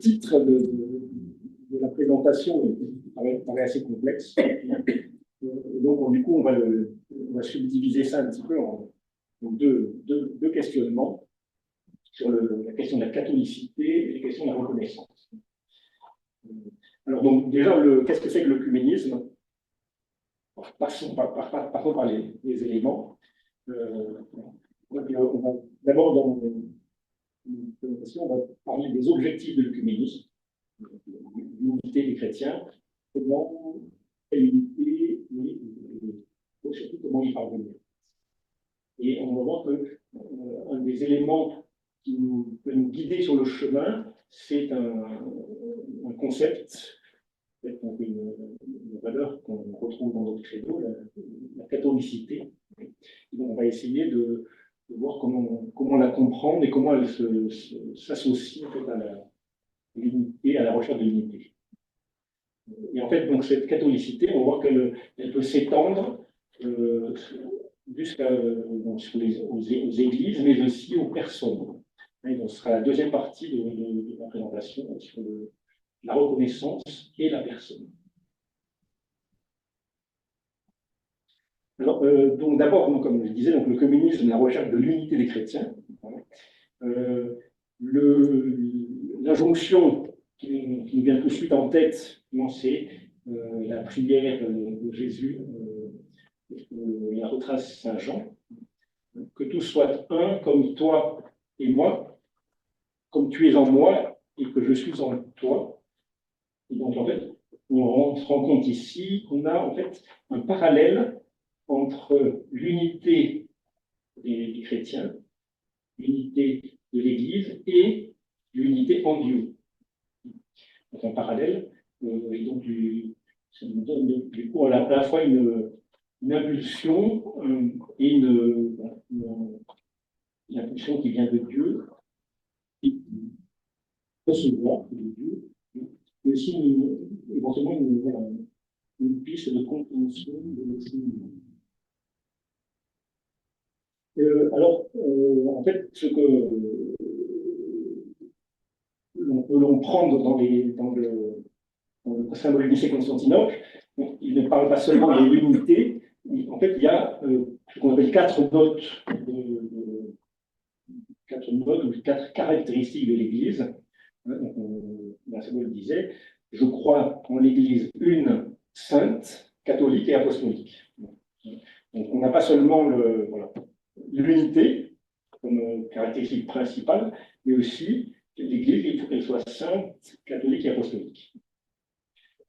titre de la présentation paraît assez complexe. Donc, du coup, on va subdiviser ça un petit peu en deux questionnements sur la question de la catholicité et la question de la reconnaissance. Alors, donc, déjà, qu'est-ce que c'est que l'œcuménisme? Passons par les éléments. D'abord, dans une présentation, on va parler des objectifs de l'œcuménisme, l'unité des chrétiens, comment l'unité et surtout comment y parvenir. Et on va voir qu'un des éléments qui peut nous guider sur le chemin, c'est un concept, une valeur qu'on retrouve dans notre credo, la catholicité. Et donc on va essayer de voir comment la comprendre et comment elle s'associe en fait, à l'unité, à la recherche de l'unité. Et en fait, donc, cette catholicité, on voit qu'elle peut s'étendre aux églises, mais aussi aux personnes. Et donc, ce sera la deuxième partie de la présentation sur la reconnaissance et la personne. Alors, donc d'abord, comme je disais, donc, le communisme, la recherche de l'unité des chrétiens. L'injonction qui nous vient tout de suite en tête, c'est la prière de Jésus, la retrace Saint Jean, que tout soit un comme toi et moi, comme tu es en moi et que je suis en toi. Et donc en fait, on se rend compte ici qu'on a en fait un parallèle entre l'unité des chrétiens, l'unité de l'Église et l'unité en Dieu. Donc un parallèle, et donc ça nous donne du coup à la fois une impulsion et une impulsion qui vient de Dieu, et recevoir de Dieu, mais aussi éventuellement une piste de compréhension de notre chemin. Alors, en fait, ce que l'on prend dans le symbole du Constantinople, il ne parle pas seulement de l'unité, en fait, il y a ce qu'on appelle quatre notes ou quatre caractéristiques de l'Église. La symbole disait, je crois en l'Église une, sainte, catholique et apostolique. Donc on n'a pas seulement l'unité comme caractéristique principale, mais aussi l'Église, il faut qu'elle soit sainte, catholique et apostolique.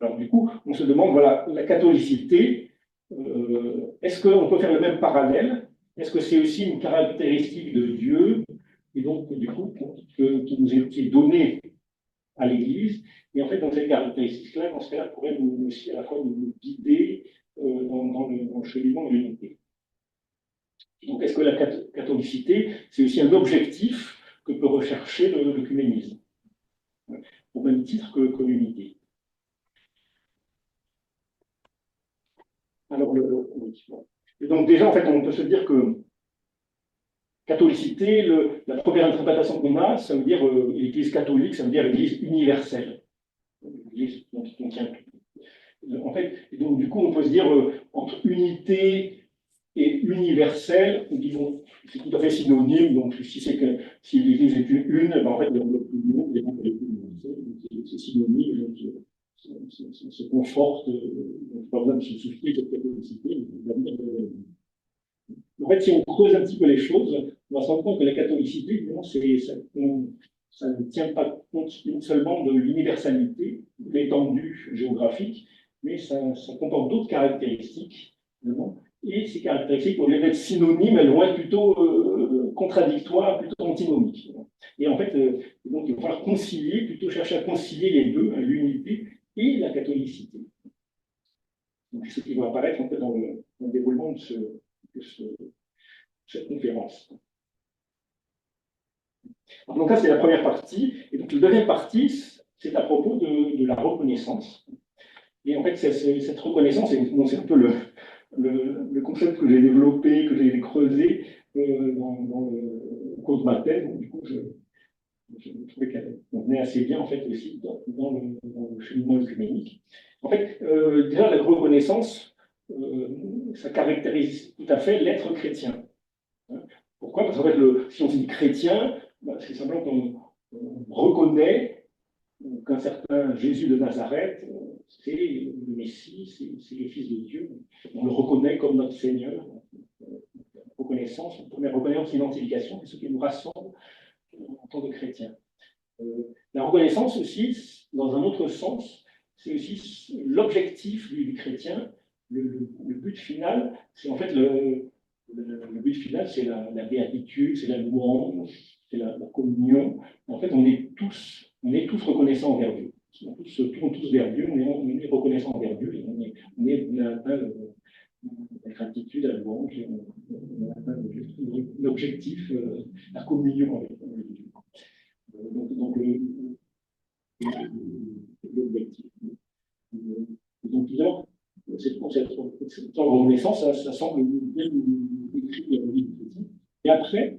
Alors du coup, on se demande, voilà, la catholicité, est-ce qu'on peut faire le même parallèle? Est-ce que c'est aussi une caractéristique de Dieu, et donc du coup, qui nous est donnée à l'Église? Et en fait, dans cette caractéristique-là, dans ce cas-là, pourrait nous aussi à la fois nous guider dans le cheminement de l'unité. Donc, est-ce que la catholicité, c'est aussi un objectif que peut rechercher l'œcuménisme, au même titre que l'unité? Alors, donc déjà, en fait, on peut se dire que catholicité, la première interprétation qu'on a, ça veut dire l'Église catholique, ça veut dire l'Église universelle. L'Église qui contient tout. En fait, et donc du coup, on peut se dire entre unité et universel, disons, c'est tout à fait synonyme. Donc, si l'Église est une, ben, en fait, le monde c'est synonyme. Donc, se conforte, pas besoin de se soucier de catholicité. En fait, si on creuse un petit peu les choses, on va se rendre compte que la catholicité, ça ne tient pas compte seulement de l'universalité, de l'étendue géographique, mais ça comporte d'autres caractéristiques, évidemment. Et ces caractéristiques, au lieu d'être synonymes, elles vont être plutôt contradictoires, plutôt antinomiques. Et en fait, donc, il va falloir concilier, plutôt chercher à concilier les deux, l'unité et la catholicité. Donc, c'est ce qui va apparaître en fait, dans le déroulement de cette conférence. Donc ça, c'est la première partie. Et donc, la deuxième partie, c'est à propos de la reconnaissance. Et en fait, cette reconnaissance, c'est un peu le concept que j'ai développé, que j'ai creusé au cours de ma thèse. Donc, du coup, je trouvais qu'on venait assez bien, en fait, aussi dans le cheminement œcuménique. En fait, déjà, la reconnaissance, ça caractérise tout à fait l'être chrétien. Hein. Pourquoi? Parce qu'en fait, si on dit chrétien, bah, c'est simplement qu'on reconnaît qu'un certain Jésus de Nazareth, c'est le Messie, c'est le Fils de Dieu. On le reconnaît comme notre Seigneur. Reconnaissance, une première reconnaissance, identification, c'est ce qui nous rassemble en tant que chrétiens. La reconnaissance aussi, dans un autre sens, c'est aussi l'objectif du chrétien, le but final, c'est en fait le but final, c'est la béatitude, c'est la louange, c'est la communion. En fait, on est tous reconnaissants envers Dieu. On se tourne tous vers Dieu, on est reconnaissants envers Dieu, et on a atteint la gratitude, la louange, on a atteint l'objectif, la communion avec Dieu. Donc l'objectif. Donc, évidemment, cette reconnaissance, ça semble bien écrit dans le livre chrétien. Et après,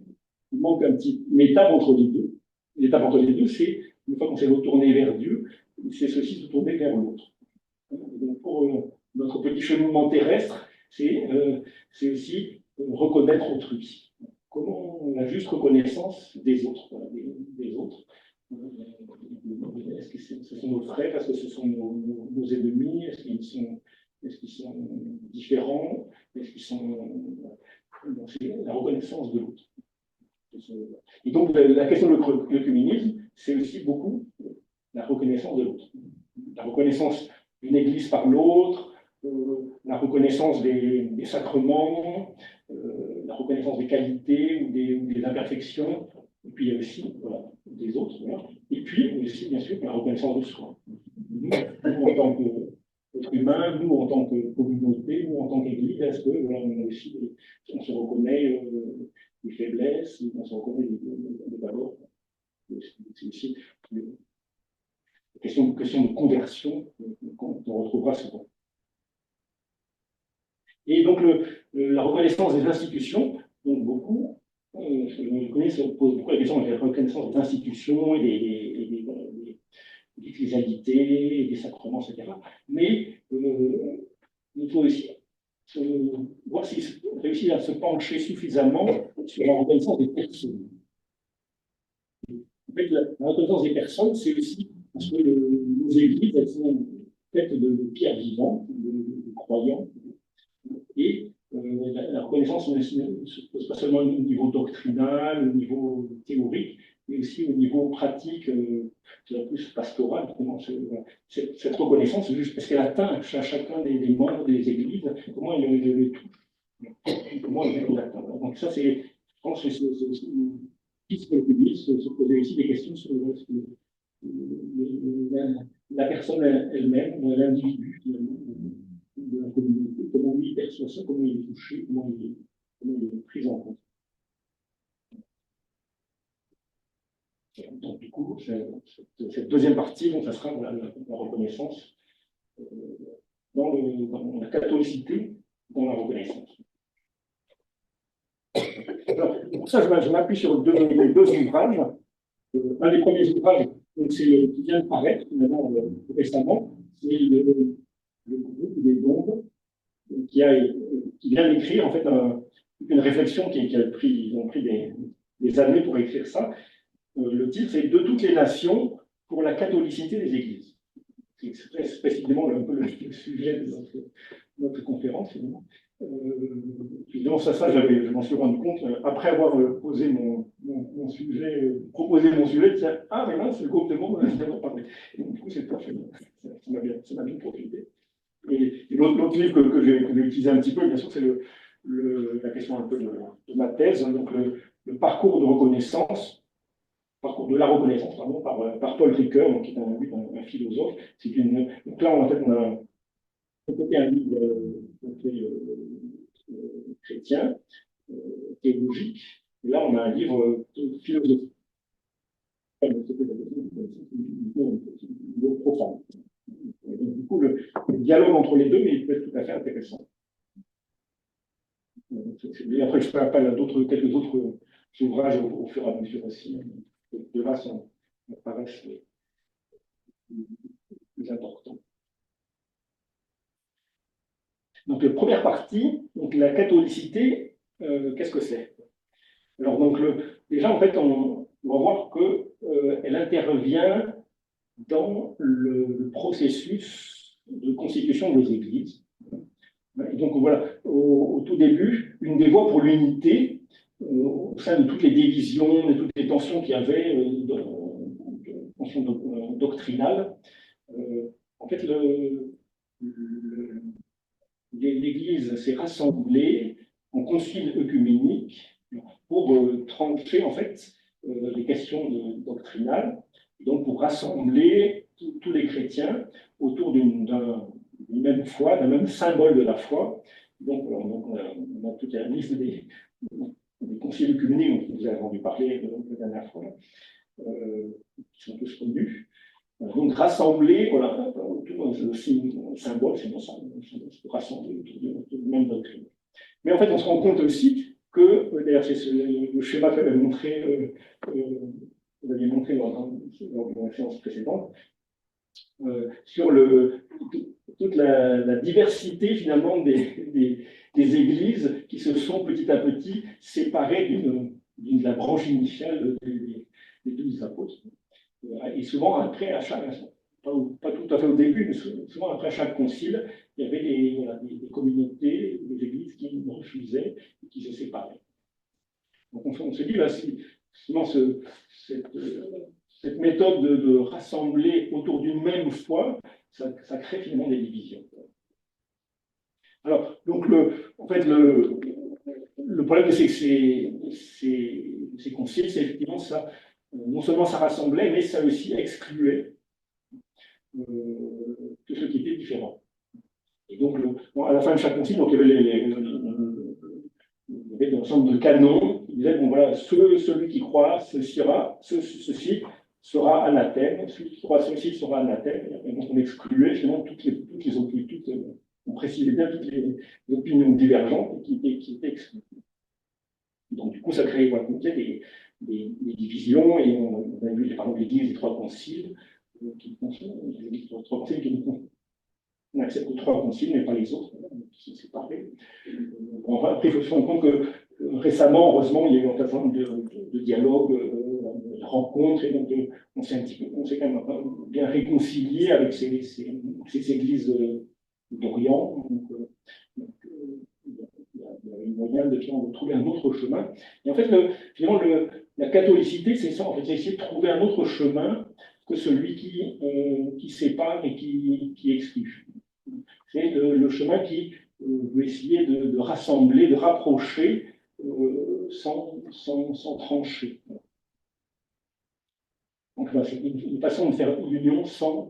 il manque une étape entre les deux. L'étape entre les deux, c'est, une fois qu'on s'est retourné vers Dieu, c'est ceci se tourner vers l'autre. Donc, pour notre petit cheminement terrestre, c'est aussi reconnaître autrui. Comment la juste reconnaissance des autres, voilà, des autres. Est-ce que ce sont nos frères? Est-ce que ce sont nos ennemis? Est-ce qu'ils sont différents? Est-ce qu'ils sont... C'est la reconnaissance de l'autre. Et donc, la question de l'œcuménisme, c'est aussi beaucoup la reconnaissance de l'autre. La reconnaissance d'une église par l'autre, la reconnaissance des sacrements, la reconnaissance des qualités ou des imperfections, et puis il y a aussi des autres. Voilà. Et puis aussi, bien sûr, la reconnaissance de soi. Nous en tant qu'être humain, nous en tant que communauté, nous en tant qu'église, est-ce que on se reconnaît des faiblesses, on se reconnaît des valeurs? C'est aussi une question de conversion qu'on retrouvera souvent. Et donc, la reconnaissance des institutions, donc beaucoup, on pose beaucoup la question de la reconnaissance des institutions et des ecclésialités, des sacrements, etc. Mais il faut aussi voir s'il réussit à se pencher suffisamment sur la reconnaissance des personnes. En fait, la reconnaissance des personnes, c'est aussi parce que nos églises, elles sont faites de pierres vivantes, de croyants. Et la reconnaissance ne se pose pas seulement au niveau doctrinal, au niveau théorique, mais aussi au niveau pratique, plus pastoral. Cette reconnaissance, c'est juste parce qu'elle atteint chacun des membres des églises, comment elle le touche, comment elle l'atteint. Donc ça, je pense que c'est aussi une piste pour le public, se poser aussi des questions sur la personne elle-même, l'individu, finalement, de la communauté, comment lui perçoit ça, comment il est touché, comment il est pris en compte. Donc, du coup, cette deuxième partie, donc, ça sera la reconnaissance dans la catholicité, dans la reconnaissance. Alors, pour ça, je m'appuie sur deux ouvrages. Un des premiers ouvrages, c'est qui vient de paraître, finalement, récemment, c'est le groupe des Dombes, qui vient d'écrire en fait une réflexion ils ont pris des années pour écrire ça. Le titre, c'est De toutes les nations pour la catholicité des églises. C'est très spécifiquement un peu le sujet de notre conférence, finalement. Évidemment, ça je m'en suis rendu compte après avoir posé mon sujet, proposé mon sujet, de ah, mais là, c'est le groupe de monde, on a d'abord parlé. Et donc, du coup, c'est parfait. Ça m'a bien profité. Et l'autre livre que j'ai utilisé un petit peu, bien sûr, c'est la question un peu de ma thèse, donc le parcours de reconnaissance, parcours de la reconnaissance, pardon, par Paul Ricoeur, donc, qui est un philosophe. Donc là, en fait, on a côté un livre chrétien, théologique, et là, on a un livre philosophique. Profond. Donc, du coup, le dialogue entre les deux, mais il peut être tout à fait intéressant. Et après, je ferai appel à quelques autres ouvrages au fur et à mesure aussi. de là paraissent plus importants. Donc, la première partie, donc la catholicité, qu'est-ce que c'est? Alors, donc, déjà, en fait, on va voir qu'elle intervient dans le processus de constitution des églises. Et donc, voilà, au tout début, une des voies pour l'unité, au sein de toutes les divisions, de toutes les tensions qu'il y avait, tensions doctrinales, en fait, l'Église s'est rassemblée en concile œcuménique pour trancher en fait les questions doctrinales, donc pour rassembler tous les chrétiens autour d'une même foi, d'un même symbole de la foi. Donc on a toute la liste des conciles œcuméniques dont vous avez entendu parler la dernière fois, qui sont tous connus. Donc rassembler, voilà, autour d'un symbole, c'est rassembler autour de même doctrine. Mais en fait, on se rend compte aussi que, d'ailleurs, c'est le schéma que vous aviez montré lors de la séance précédente, sur toute la diversité finalement des églises qui se sont petit à petit séparées de la branche initiale des 12 apôtres. Et souvent, après, pas tout à fait au début, mais souvent après chaque concile, il y avait des communautés, des églises qui refusaient et qui se séparaient. Donc on se dit, là, sinon cette méthode de rassembler autour d'une même foi, ça crée finalement des divisions. Alors, donc, en fait, le problème de ces conciles, c'est effectivement ça. Non seulement ça rassemblait, mais ça aussi excluait tout ce qui était différent. Et donc, à la fin de chaque concile, donc, il y avait un ensemble de canons qui disaient, bon voilà, celui qui croit, ceci sera anathème, celui qui croit ceci sera anathème. Et donc, on excluait finalement toutes les opinions, on précisait bien toutes les opinions divergentes qui étaient exclues. Donc, du coup, ça créait des divisions, et on a vu par exemple l'Église des trois conciles, on accepte 3 conciles, mais pas les autres, qui sont séparés. Après, il faut se rendre compte que récemment, heureusement, il y a eu un certain nombre de dialogues, de rencontres, et donc on s'est quand même bien réconcilié avec ces églises d'Orient. Donc, il y a une moyen de trouver un autre chemin. Et en fait, finalement, la catholicité, c'est ça, en fait, c'est essayer de trouver un autre chemin que celui qui sépare et qui exclut. C'est le chemin qui veut essayer de rassembler, de rapprocher sans trancher. Donc là, c'est une façon de faire l'union sans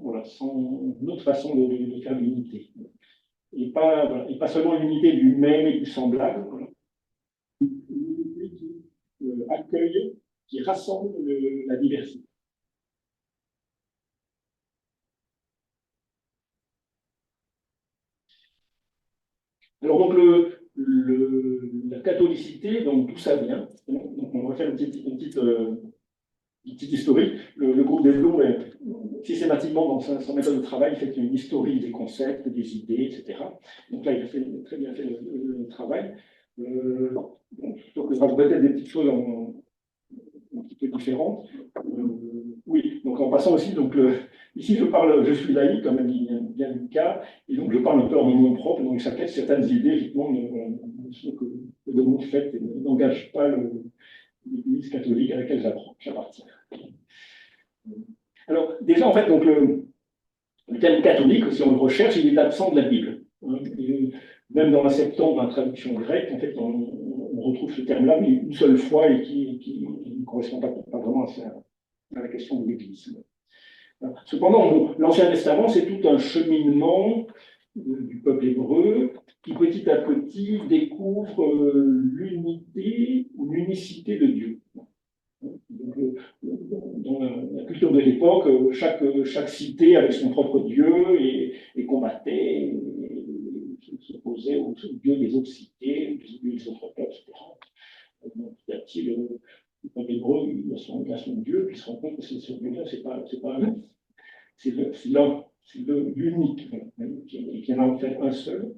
une autre façon de faire l'unité. Et pas seulement l'unité du même et du semblable, une unité qui accueille, qui rassemble la diversité. Alors donc la catholicité, donc d'où ça vient? Donc on va faire une petite historique. Le groupe des Blues, systématiquement dans sa méthode de travail, il fait une historique des concepts, des idées, etc. Donc là, il a très bien fait le travail. Donc je rajouterai peut-être des petites choses un petit peu différentes. Oui, donc en passant aussi, donc ici je suis laïque, comme dit bien Lucas, et donc je parle un peu en mon nom propre, donc ça cache certaines idées, effectivement, que le monde fait n'engage pas l'Église catholique à laquelle j'appartiens. Alors, déjà, en fait, donc, le terme catholique, si on le recherche, il est absent de la Bible. Même dans la Septante, dans la traduction grecque, en fait, on retrouve ce terme-là, mais une seule fois, et qui ne correspond pas vraiment à la question de l'Église. Cependant, l'Ancien Testament, c'est tout un cheminement du peuple hébreu qui, petit à petit, découvre l'unité ou l'unicité de Dieu. Donc, dans la culture de l'époque, chaque cité avait son propre dieu et combattait, et s'opposait au dieu des autres cités, des autres peuples, etc. Donc, petit à petit, dans l'hébreu, il a son Dieu, puis il se rend compte que ce Dieu-là, c'est pas un, c'est l'un, c'est l'unique, qui en a en fait un seul.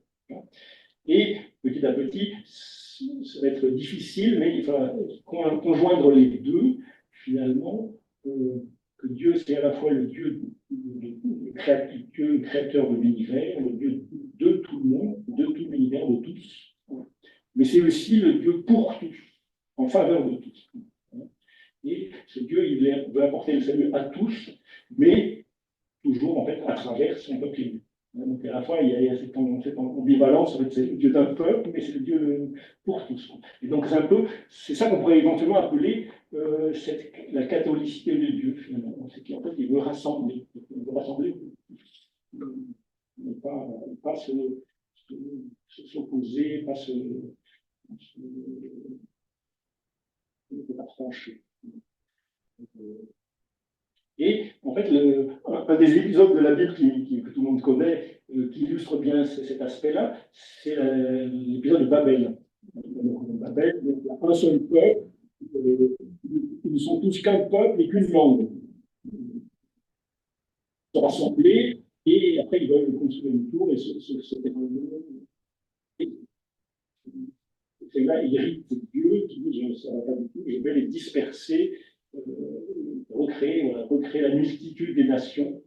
Et petit à petit, ça va être difficile, mais il va conjoindre les deux, finalement, que Dieu, c'est à la fois le Dieu, le créateur de l'univers, le Dieu de tout le monde, de tout l'univers, de tous, mais c'est aussi le Dieu pour tous, en faveur de tous. Et ce Dieu, il veut apporter le salut à tous, mais toujours, en fait, à travers son peuple élu. Donc, à la fois, il y a cette ambivalence, en fait, c'est le Dieu d'un peuple, mais c'est le Dieu pour tous. Et donc, c'est ça qu'on pourrait éventuellement appeler la catholicité de Dieu, finalement. C'est qu'en fait, il veut rassembler. Mais pas s'opposer, pas trancher. Et en fait, un des épisodes de la Bible que tout le monde connaît, qui illustre bien cet aspect-là, c'est l'épisode de Babel. Babel, donc, il y a un seul peuple, ils ne sont tous qu'un peuple et qu'une langue. Ils sont rassemblés, et après ils veulent construire une tour et se et là, il hérite de Dieu qui dit, ça ne va pas du tout, je vais les disperser, recréer la multitude des nations.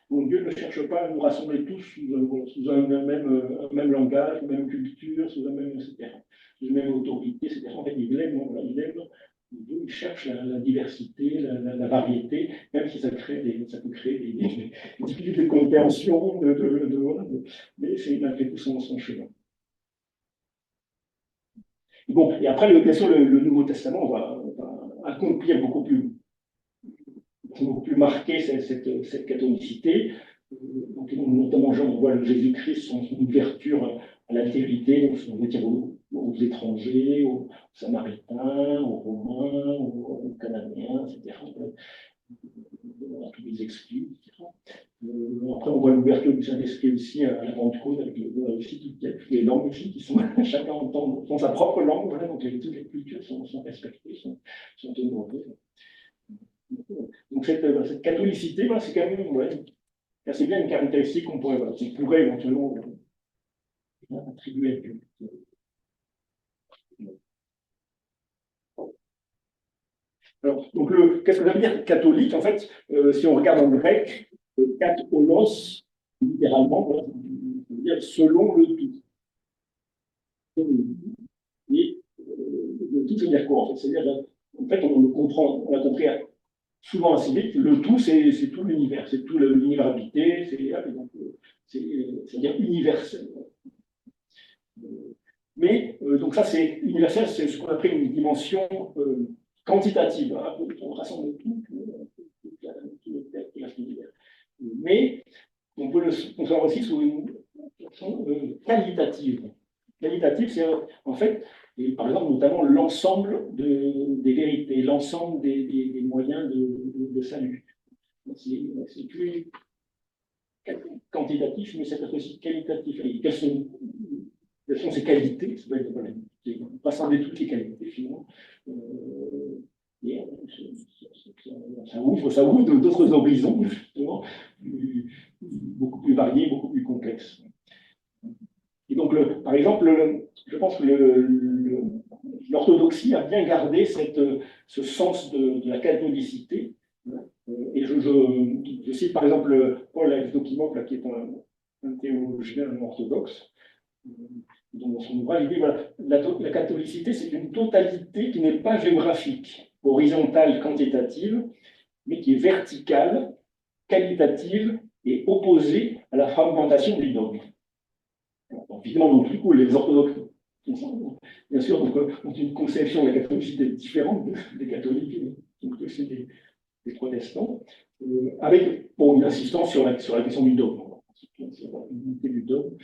Donc Dieu ne cherche pas à nous rassembler tous sous un même langage, une même culture, sous un même, etc., sous une même autorité, etc. En fait, il cherche la diversité, la variété, même si ça peut créer des difficultés de compréhension, mais c'est malgré tout son chemin. Bon, et après, bien sûr, le Nouveau Testament va accomplir beaucoup plus marquer cette catholicité. Donc, notamment, on voit Jésus-Christ, son ouverture à l'altérité, aux étrangers, aux Samaritains, aux Romains, aux Canadiens, etc. À tous les exclus, etc. Après, on voit l'ouverture du Saint-Esprit aussi à la Pentecôte, avec aussi toutes les langues aussi, qui sont chacun entend sa propre langue, voilà, donc toutes les cultures sont respectées, sont honorées. Donc cette catholicité, voilà, c'est quand même c'est bien une caractéristique qu'on pourrait éventuellement attribuer à Dieu. Alors, donc qu'est-ce que ça veut dire catholique? En fait, si on regarde en grec, katholos, littéralement, ça veut dire selon le tout. Et le tout, ça veut dire quoi? En fait, c'est-à-dire, en fait, on le comprend, on l'a compris souvent assez vite, le tout, c'est tout l'univers, c'est tout l'univers habité, c'est-à-dire universel. Mais, donc ça, c'est universel, c'est ce qu'on appelle une dimension quantitative, hein, on rassemble tout l'univers. Mais on peut le concevoir aussi sous une façon qualitative. Qualitative, c'est en fait, et par exemple, notamment l'ensemble des vérités, l'ensemble des moyens de salut. C'est plus quantitatif, mais c'est aussi qualitatif. Et quelles sont ces qualités? Rassembler toutes les qualités, finalement. Et ça ouvre d'autres horizons, justement, beaucoup plus variés, beaucoup plus complexes. Et donc, par exemple, je pense que l'orthodoxie a bien gardé ce sens de la catholicité. Et je cite par exemple Paul Evdokimov, qui est un théologien orthodoxe, dans son ouvrage, il dit voilà, la catholicité, c'est une totalité qui n'est pas géographique, horizontale, quantitative, mais qui est verticale, qualitative et opposée à la fragmentation du dogme. Évidemment, donc, du coup, les orthodoxes, bien sûr, ont une conception de la catholicité différente des catholiques, donc aussi des protestants, avec une insistance sur la question du dogme. L'unité du dogme,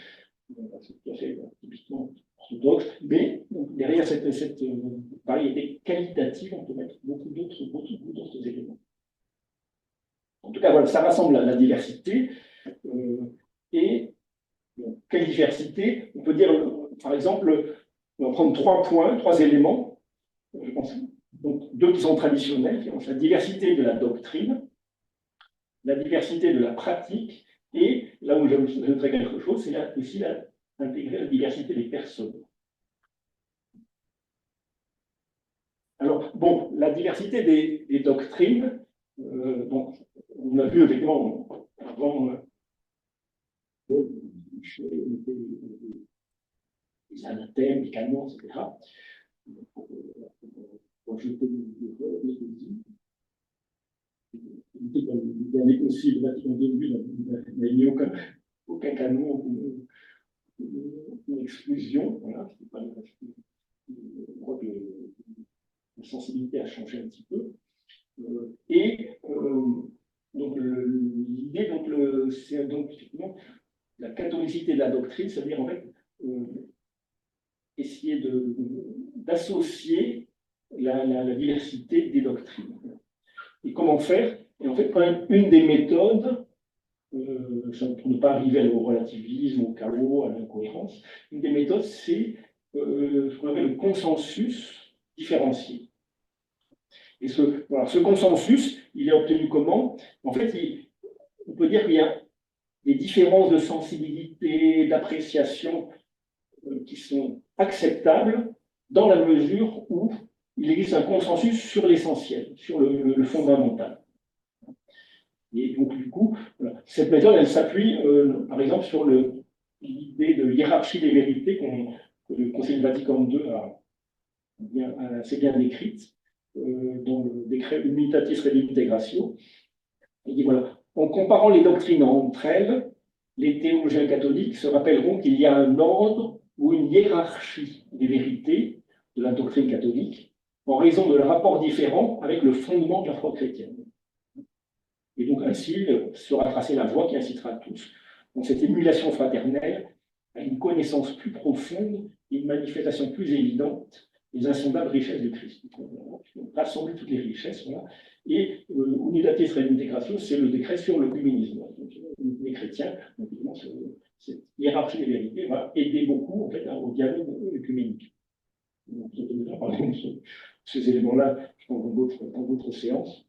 c'est tout à fait typiquement orthodoxe, mais derrière cette variété qualitative, on peut mettre beaucoup d'autres éléments. En tout cas, voilà, ça rassemble la diversité, et quelle diversité? On peut dire, par exemple, on va prendre 3 points, 3 éléments, je pense. Donc, deux qui sont traditionnels, qui ont la diversité de la doctrine, la diversité de la pratique, et là où j'ajouterais quelque chose, c'est aussi intégrer la diversité des personnes. Alors, bon, la diversité des doctrines, bon, on a vu effectivement avant les anathèmes, les canons, etc. Je peux dans le dernier concile Vatican II, il n'y a mis aucun canon, une exclusion. Voilà, je crois que la sensibilité a changé un petit peu. Donc l'idée, c'est donc effectivement la catholicité de la doctrine, c'est-à-dire en fait essayer d'associer la diversité des doctrines. Et comment faire? Et en fait, une des méthodes, pour ne pas arriver au relativisme, au chaos, à l'incohérence, une des méthodes, c'est ce qu'on appelle le consensus différencié. Et ce consensus, il est obtenu comment? En fait, on peut dire qu'il y a des différences de sensibilité, d'appréciation qui sont acceptables dans la mesure où il existe un consensus sur l'essentiel, sur le fondamental. Et donc, du coup, voilà. Cette méthode, elle s'appuie, par exemple, sur l'idée de hiérarchie des vérités que le Conseil Vatican II a assez bien décrite dans le décret Unitatis Redintegratio. Il dit voilà, en comparant les doctrines entre elles, les théologiens catholiques se rappelleront qu'il y a un ordre ou une hiérarchie des vérités de la doctrine catholique en raison de leur rapport différent avec le fondement de la foi chrétienne. Et donc ainsi sera tracée la voie qui incitera tous, dans cette émulation fraternelle, à une connaissance plus profonde et une manifestation plus évidente des insondables richesses de Christ. Donc, rassembler toutes les richesses, voilà. Et Unitatis Redintegratio, c'est le décret sur l'œcuménisme. Les chrétiens, donc, cette hiérarchie des vérités va aider beaucoup en fait, au dialogue œcuménique. Donc, je vais déjà parler de ces éléments-là dans d'autres séances.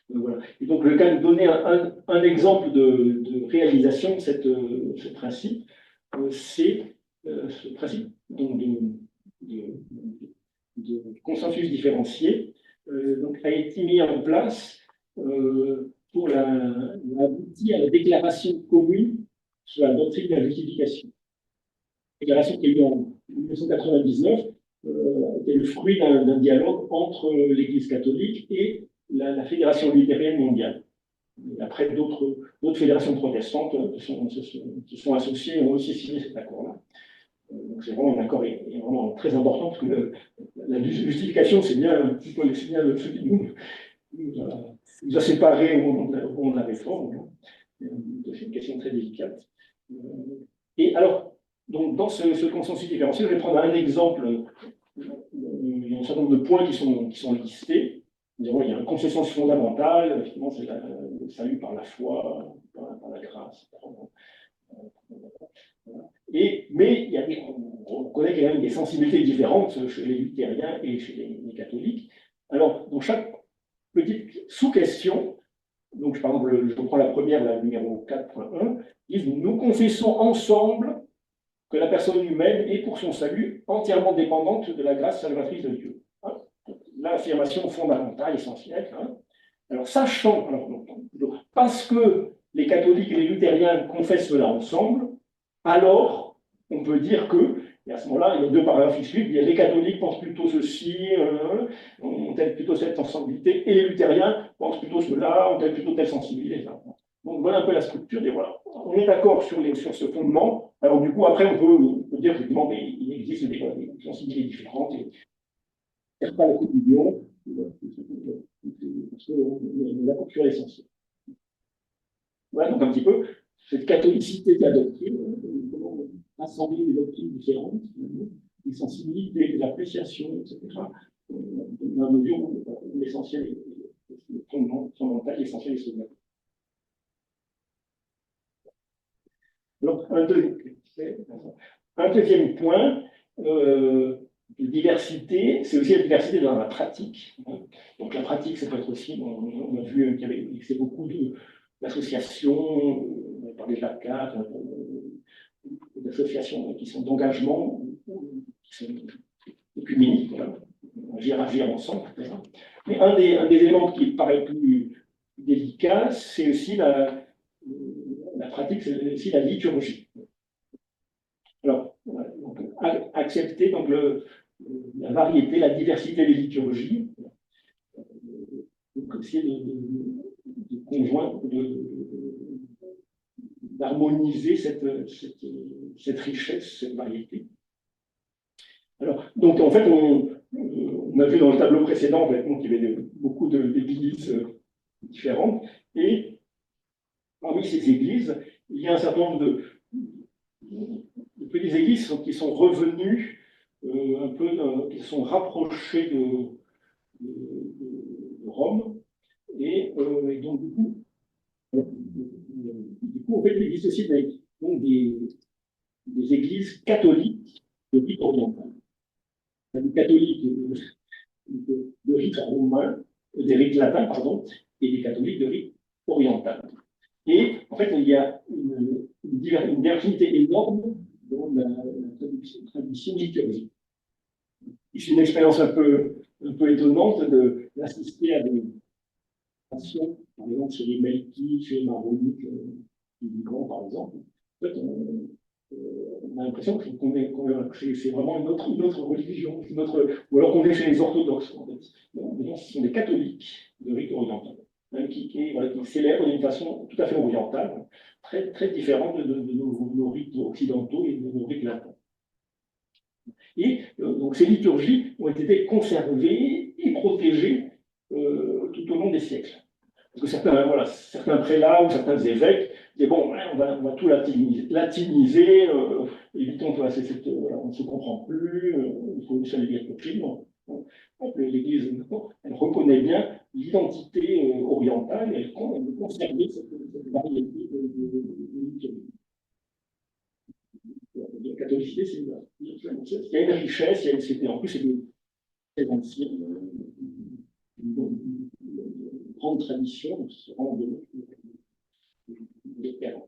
Voilà. Et donc, le cas de donner un exemple de réalisation de ce principe, c'est ce principe donc, de consensus différencié donc, a été mis en place pour aboutir à la déclaration commune sur la doctrine de la justification. Déclaration qui a eu en 1999 était le fruit d'un dialogue entre l'Église catholique et la Fédération luthérienne mondiale. Et après, d'autres fédérations protestantes se sont associées et ont aussi signé cet accord-là. Donc c'est vraiment un accord vraiment très important parce que la justification, c'est bien ce qui nous a séparés au moment de la réforme. C'est une question très délicate. Et alors, donc, dans ce consensus différentiel, je vais prendre un exemple. Il y a un certain nombre de points qui sont listés. Il y a un consensus fondamental, effectivement, c'est le salut par la foi, par la grâce. Mais on connaît quand même des sensibilités différentes chez les luthériens et chez les catholiques. Alors, dans chaque petite sous-question, donc par exemple, je reprends la première, la numéro 4.1, disent nous confessons ensemble que la personne humaine est pour son salut entièrement dépendante de la grâce salvatrice de Dieu. L'affirmation fondamentale, essentielle. Alors, sachant, parce que les catholiques et les luthériens confessent cela ensemble, alors on peut dire que, et à ce moment-là, il y a deux paragraphes qui suivent, il y a les catholiques pensent plutôt ceci, ont plutôt cette sensibilité, et les luthériens pensent plutôt cela, ont plutôt telle sensibilité. Donc voilà un peu la structure, et voilà. On est d'accord sur ce fondement, alors du coup, après, on peut dire effectivement qu'il existe des sensibilités différentes, et pas la communion, parce qu'on est d'accord sur l'essentiel. Voilà donc un petit peu cette catholicité de la doctrine, comment assembler des doctrines différentes, des sensibilités, des appréciations, etc., dans la mesure où l'essentiel est le fondamental, l'essentiel est secondaire. Donc, un deuxième point, diversité, c'est aussi la diversité dans la pratique. Donc la pratique, ça peut être aussi, on a vu qu'il y avait beaucoup d'associations, on a parlé de la CAF, d'associations qui sont d'engagement, qui sont œcuméniques, voilà, agir ensemble. Etc. Mais un des éléments qui paraît plus délicat, c'est aussi la pratique, c'est aussi la liturgie. Alors, donc, accepter donc, la variété, la diversité des liturgies, donc essayer d'harmoniser cette richesse, cette variété. Alors, donc en fait, on a vu dans le tableau précédent qu'il y avait beaucoup d'églises différentes, et parmi ces églises, il y a un certain nombre de petites églises qui sont revenues un peu, qui sont rapprochées de Rome, et donc du coup, en fait, il existe aussi des églises catholiques de rite oriental. Des catholiques de rite romain, des rites latins, pardon, et des catholiques de rite oriental. Et en fait, il y a une diversité énorme dans la tradition liturgique. C'est une expérience un peu étonnante d'assister à des nations, par exemple chez les Melkis, chez les Maronites, les migrants, par exemple. En fait, on a l'impression que c'est vraiment une autre religion, ou alors qu'on est chez les orthodoxes. En fait. Non, ce sont des catholiques de rite oriental, qui célèbrent d'une façon tout à fait orientale, très, très différente de nos rites occidentaux et de nos rites latins. Et donc ces liturgies ont été conservées et protégées tout au long des siècles. Parce que certains prélats ou certains évêques disaient bon, on va tout latiniser, évitons que on ne se comprend plus, il faut juste aller lire doctrine. L'Église, elle reconnaît bien l'identité orientale et elle conserve cette variété de liturgie. La catholicité, il y a une richesse, en plus, c'est très ancien, une grande tradition, c'est vraiment des terres.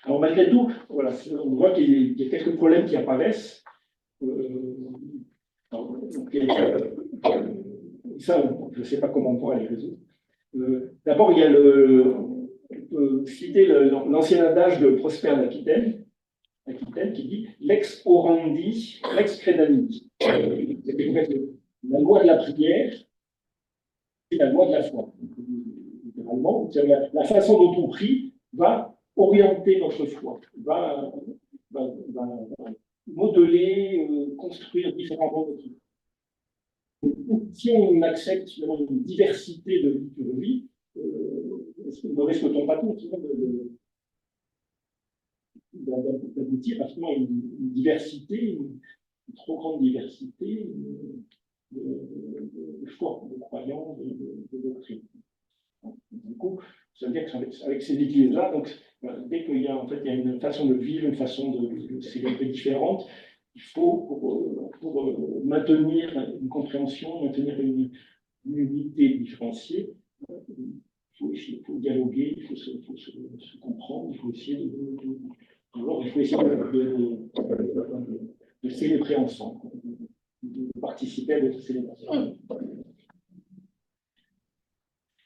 Alors, malgré tout, voilà, on voit qu'il y a quelques problèmes qui apparaissent. Ça, je ne sais pas comment on pourra les résoudre. D'abord, il y a on peut citer l'ancien adage de Prosper d'Aquitaine, qui dit lex orandi, lex credandi. La loi de la prière, c'est la loi de la foi. Littéralement, la façon dont on prie va orienter notre foi, va modeler, construire différemment notre vie. Si on accepte finalement une diversité de liturgie, ne risque-t-on pas tout d'aboutir à une diversité, une trop grande diversité de foi, de croyances, de doctrines. Du coup, ça veut dire qu'avec ces églises-là, dès qu'il y a une façon de vivre, une façon de célébrer différente, il faut, pour maintenir une compréhension, maintenir une unité différenciée, il faut dialoguer, il faut se comprendre, il faut essayer de célébrer ensemble, de participer à notre célébration.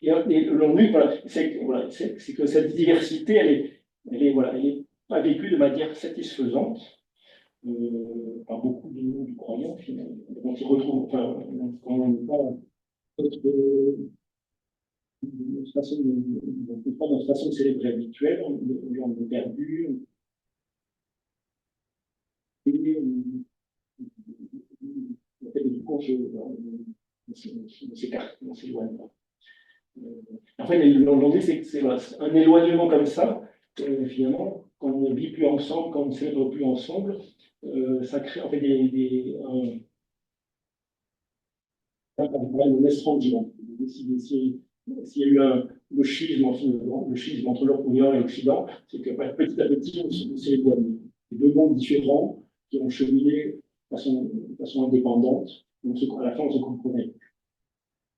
Et l'ennui, c'est que cette diversité, elle est pas vécue de manière satisfaisante par beaucoup de croyants, finalement. Donc, ils retrouvent, quand on n'est pas notre façon de célébrer habituelle, on est perdu. Et du coup, on s'écarte, on s'éloigne. En fait, aujourd'hui, c'est un éloignement comme ça, finalement, quand on ne vit plus ensemble, quand on ne célèbre plus ensemble, ça crée en fait un estrangement. S'il y a eu le schisme entre l'Orient et l'Occident, c'est que petit à petit, on s'est éloigné. Deux mondes différents qui ont cheminé de façon indépendante. À la fin, on se comprenait.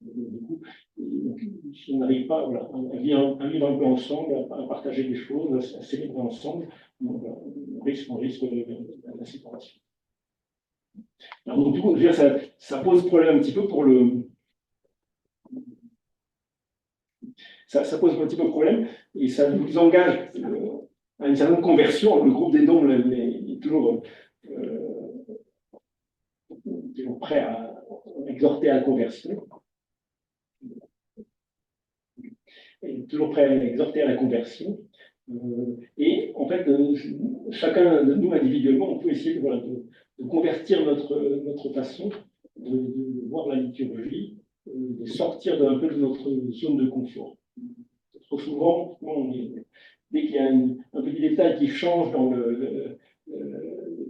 Du coup, si on n'arrive pas voilà, à vivre un peu ensemble, à partager des choses, à célébrer ensemble, on risque de la séparation. Alors, donc, du coup, ça pose problème un petit peu pour le. Ça pose un petit peu problème et ça nous engage à une certaine conversion. Le groupe des dons est toujours prêt à exhorter à la conversion. Toujours prêt à exhorter à la conversion. Et en fait, chacun de nous individuellement, on peut essayer de convertir notre façon de voir la liturgie, de sortir un peu de notre zone de confort. Trop souvent, dès qu'il y a un petit détail qui change dans le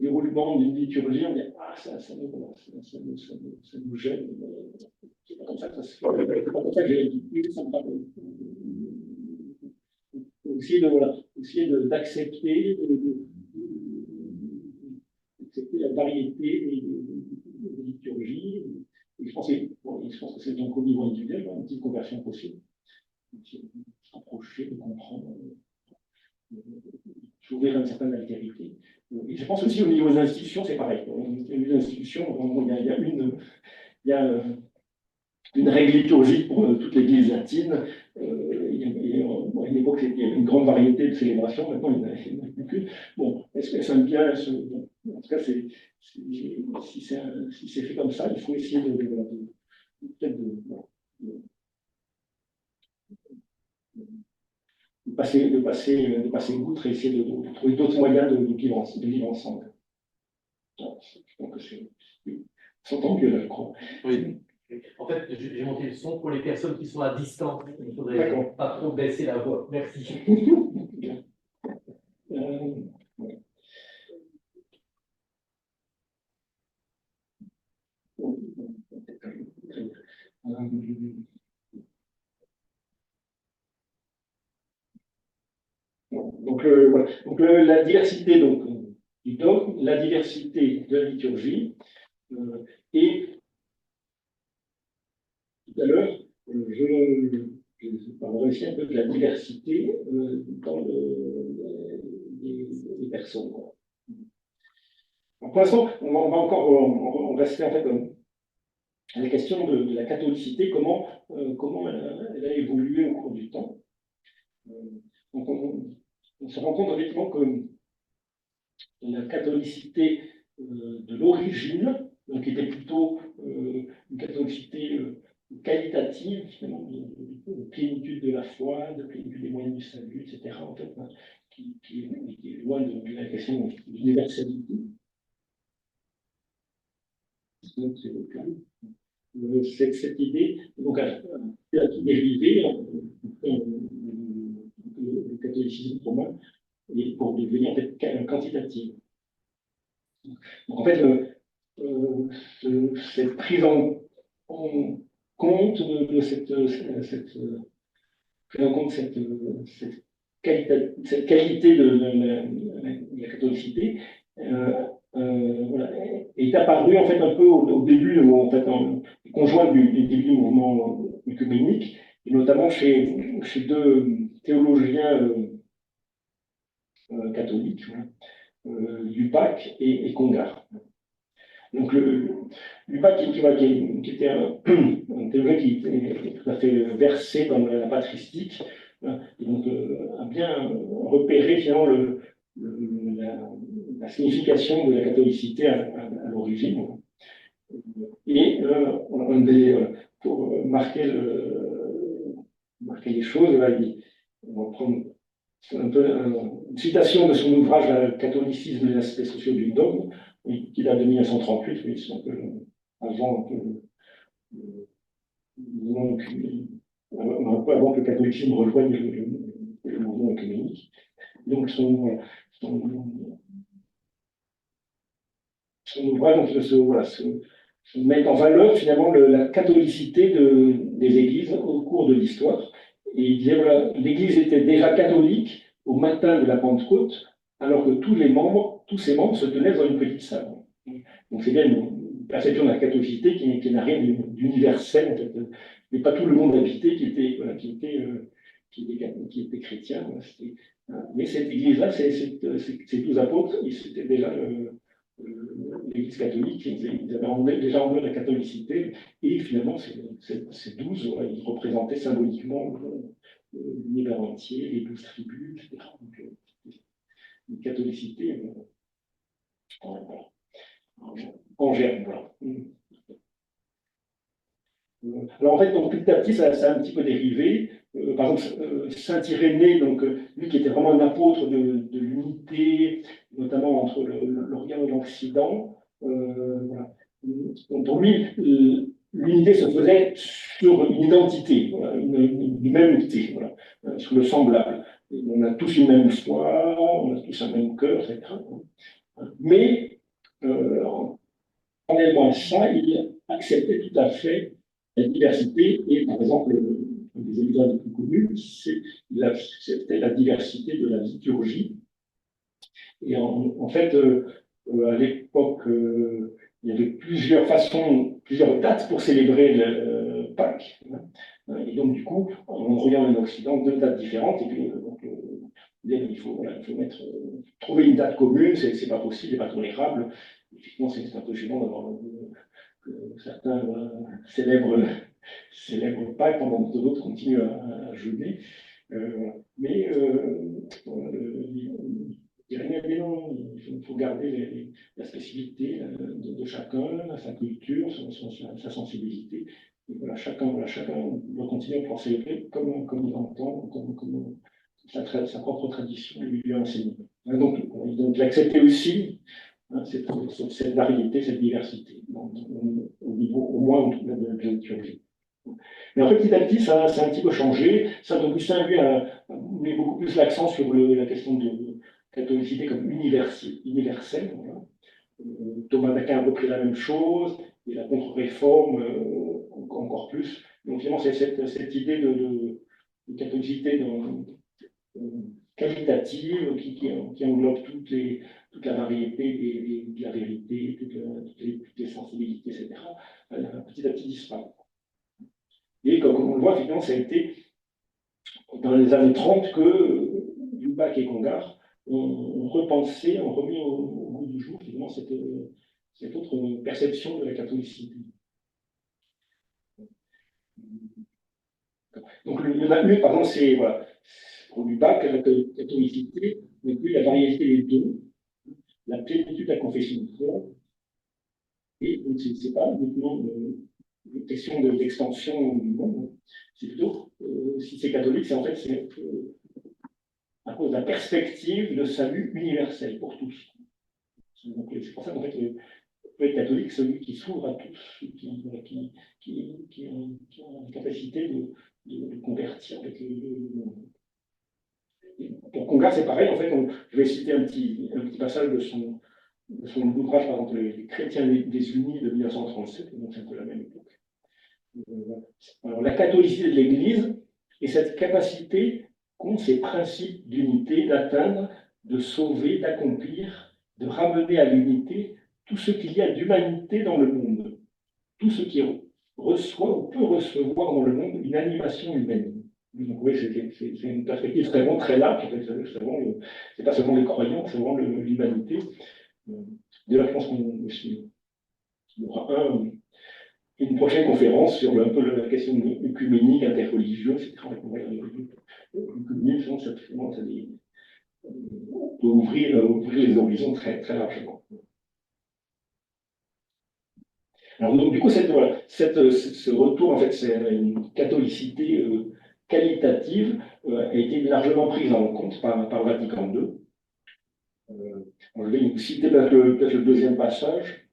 déroulement d'une liturgie, on dit ah, ça nous gêne. C'est pas comme ça que ça se fait. C'est pas comme ça que j'ai l'habitude, ça me parle. Essayer d'accepter la variété des liturgies. Et je pense que c'est donc au niveau individuel, une petite conversion possible. S'approcher, de comprendre, s'ouvrir à une certaine altérité. Et je pense aussi au niveau des institutions, c'est pareil. Au niveau des institutions, il y a une règle liturgique pour toute l'Église latine. À une époque, il y avait une grande variété de célébrations, maintenant il n'y en a plus. Bon, est-ce que ça me vient bon, en tout cas, si c'est fait comme ça, il faut essayer peut-être de passer outre et essayer de trouver d'autres moyens de vivre ensemble. Je pense que c'est. S'entend mieux là, je crois. Oui. En fait, j'ai monté le son pour les personnes qui sont à distance. Il ne faudrait pas trop baisser la voix. Merci. Voilà. La diversité du dogme, la diversité de la liturgie, et tout à l'heure, je parlerai aussi un peu de la diversité dans les personnes. Pour l'instant, on va encore rester en fait à la question de la catholicité, comment elle a évolué au cours du temps. Donc on se rend compte effectivement que la catholicité de l'origine, donc était plutôt une catholicité qualitative, finalement, de plénitude de la foi, de plénitude des moyens du salut, etc., en fait, qui est loin de la question d'universalité. Donc, c'est le cas. Cette idée, donc, a dérivé le catholicisme romain et pour devenir en fait quantitative. Donc, en fait, cette prise en compte de cette qualité de la catholicité voilà, est apparue en fait un peu au début, en fait, conjoint du début du mouvement œcuménique, et notamment chez deux théologiens catholiques, Lubac et Congar. Donc, Lubac, qui était un théologien qui était tout à fait versé dans la patristique, et donc a bien repéré finalement la signification de la catholicité à l'origine. Et pour marquer les choses, là, on va prendre un peu une citation de son ouvrage « Le catholicisme et les aspects sociaux du dogme », qui date de 1938, oui, c'est un peu avant que le catholicisme rejoigne le mouvement œcuménique. Donc son ouvrage se met en valeur finalement la catholicité des églises au cours de l'histoire. Et il disait voilà, l'Église était déjà catholique au matin de la Pentecôte, alors que tous ses membres se tenaient dans une petite salle. Donc c'est bien une perception de la catholicité qui n'a rien d'universel, en fait. Mais pas tout le monde habité qui était chrétien. Mais cette église-là, ces 12 apôtres, c'était déjà l'église catholique, ils avaient déjà emmené la catholicité, et finalement, ces 12, voilà, ils représentaient symboliquement l'univers entier, les 12 tribus, etc. Donc, une catholicité en germe, voilà. Alors en fait, donc, petit à petit, ça a un petit peu dérivé. Par exemple, Saint Irénée, donc, lui qui était vraiment un apôtre de l'unité, notamment entre l'Orient et l'Occident, voilà. Donc, pour lui, l'unité se faisait sur une identité, voilà, une même unité, voilà, sur le semblable. Et on a tous une même foi, on a tous un même cœur, etc. Mais, parallèlement à ça, il acceptait tout à fait la diversité, et par exemple, un des exemples les plus connus, c'est qu'il acceptait la diversité de la liturgie. Et en fait, à l'époque, il y avait plusieurs façons, plusieurs dates pour célébrer le Pâques. Et donc, du coup, on regarde en Occident 2 dates différentes, et puis il faut trouver une date commune, c'est pas possible, c'est pas tolérable. Effectivement, c'est un peu gênant d'avoir que certains célèbrent Pâques pendant que d'autres continuent à jeûner. Mais il n'y a rien de non, il faut garder la spécificité de chacun, sa culture, sa sensibilité. Et voilà, chacun doit continuer à pouvoir célébrer comme il entend, comme sa propre tradition lui a enseigné. Donc il acceptait aussi cette variété, cette diversité, au niveau au moins de la liturgie. Mais en fait, petit à petit, ça a un petit peu changé. Saint Augustin, lui, a mis beaucoup plus l'accent sur la question de catholicité comme universelle. Voilà. Thomas d'Aquin a repris la même chose, et la contre-réforme encore plus. Donc finalement, c'est cette idée de catholicité qualitative qui englobe toute la variété de la vérité, toutes les sensibilités, etc. Petit à petit disparaît. Et comme on le voit, finalement, ça a été dans les années 30 que Lubac et Congar ont repensé, ont remis au goût du jour, finalement, cette autre perception de la catholicité. Donc, il y en a une, par exemple, c'est, voilà, pour Lubac, la catholicité, mais plus la variété des dons, la plénitude de la confession de foi, et donc, c'est pas uniquement une question d'extension du monde, c'est plutôt, si c'est catholique, c'est en fait, c'est à cause de la perspective de salut universel pour tous. C'est pour ça qu'en fait, peut être catholique, celui qui s'ouvre à tous, qui a la capacité de convertir avec le monde. Pour Congar, c'est pareil, en fait, je vais citer un petit passage de son ouvrage, par exemple, Les chrétiens des Unis de 1937, donc c'est un peu la même époque. Alors, la catholicité de l'Église est cette capacité qu'ont ces principes d'unité, d'atteindre, de sauver, d'accomplir, de ramener à l'unité tout ce qu'il y a d'humanité dans le monde, tout ce qui reçoit ou peut recevoir dans le monde une animation humaine. Donc oui, c'est une perspective vraiment très large, c'est pas seulement les croyants, c'est vraiment l'humanité. D'ailleurs, je pense qu'il y aura une prochaine conférence sur un peu la question œcuménique, interreligieuse, etc. L'œcuménisme, ça peut ouvrir les horizons très, très largement. Alors, donc, du coup, ce retour, en fait, c'est une catholicité qualitative, a été largement prise en compte par Vatican II. Je vais vous citer peut-être le deuxième passage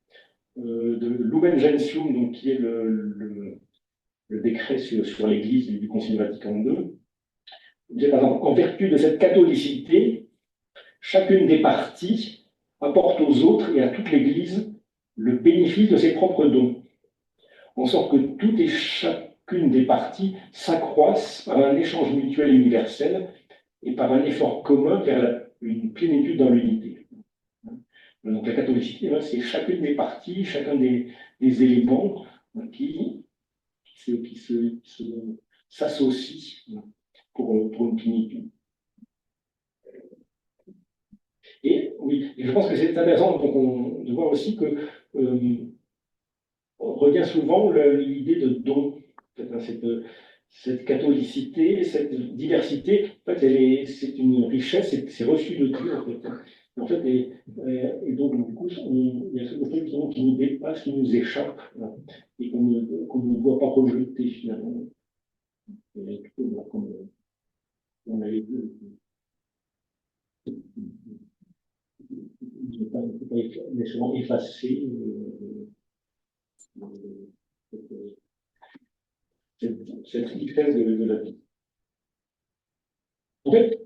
de Lumen Gentium, donc, qui est le décret sur l'Église du Concile Vatican II. Par exemple, en vertu de cette catholicité, chacune des parties apporte aux autres et à toute l'Église le bénéfice de ses propres dons, en sorte que toutes et chacune des parties s'accroissent par un échange mutuel universel et par un effort commun vers une plénitude dans l'unité. Donc la catholicité, c'est chacune des parties, chacun des éléments qui s'associent pour une finitude. Et oui, et je pense que c'est intéressant de voir aussi que on revient souvent l'idée de don, cette catholicité, cette diversité, en fait, c'est une richesse, c'est reçu de Dieu, en fait. En fait, et donc, du coup, il y a quelque chose qui nous dépasse, qui nous échappe, et qu'on ne doit pas rejeter, finalement. Et, comme on avait dit, il ne faut pas nécessairement effacer cette richesse de la vie. En fait,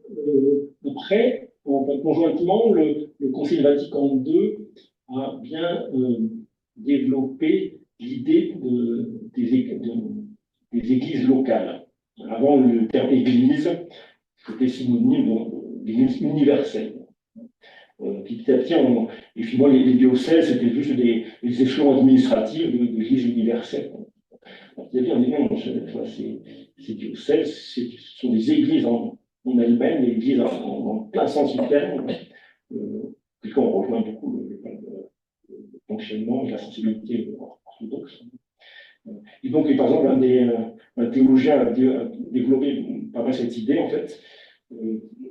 après, conjointement, le Concile Vatican II a bien développé l'idée des églises locales. Avant, le terme église, c'était synonyme d'église universelle. Petit à petit, et puis moi, les diocèses, c'était juste des échelons administratifs d'église universelle. C'est-à-dire, ces diocèses, ce sont des églises en elles-mêmes, des églises en plein sens du terme, puisqu'on rejoint beaucoup le fonctionnement et la sensibilité orthodoxe. Et donc, par exemple, un théologien a développé pas mal cette idée, en fait,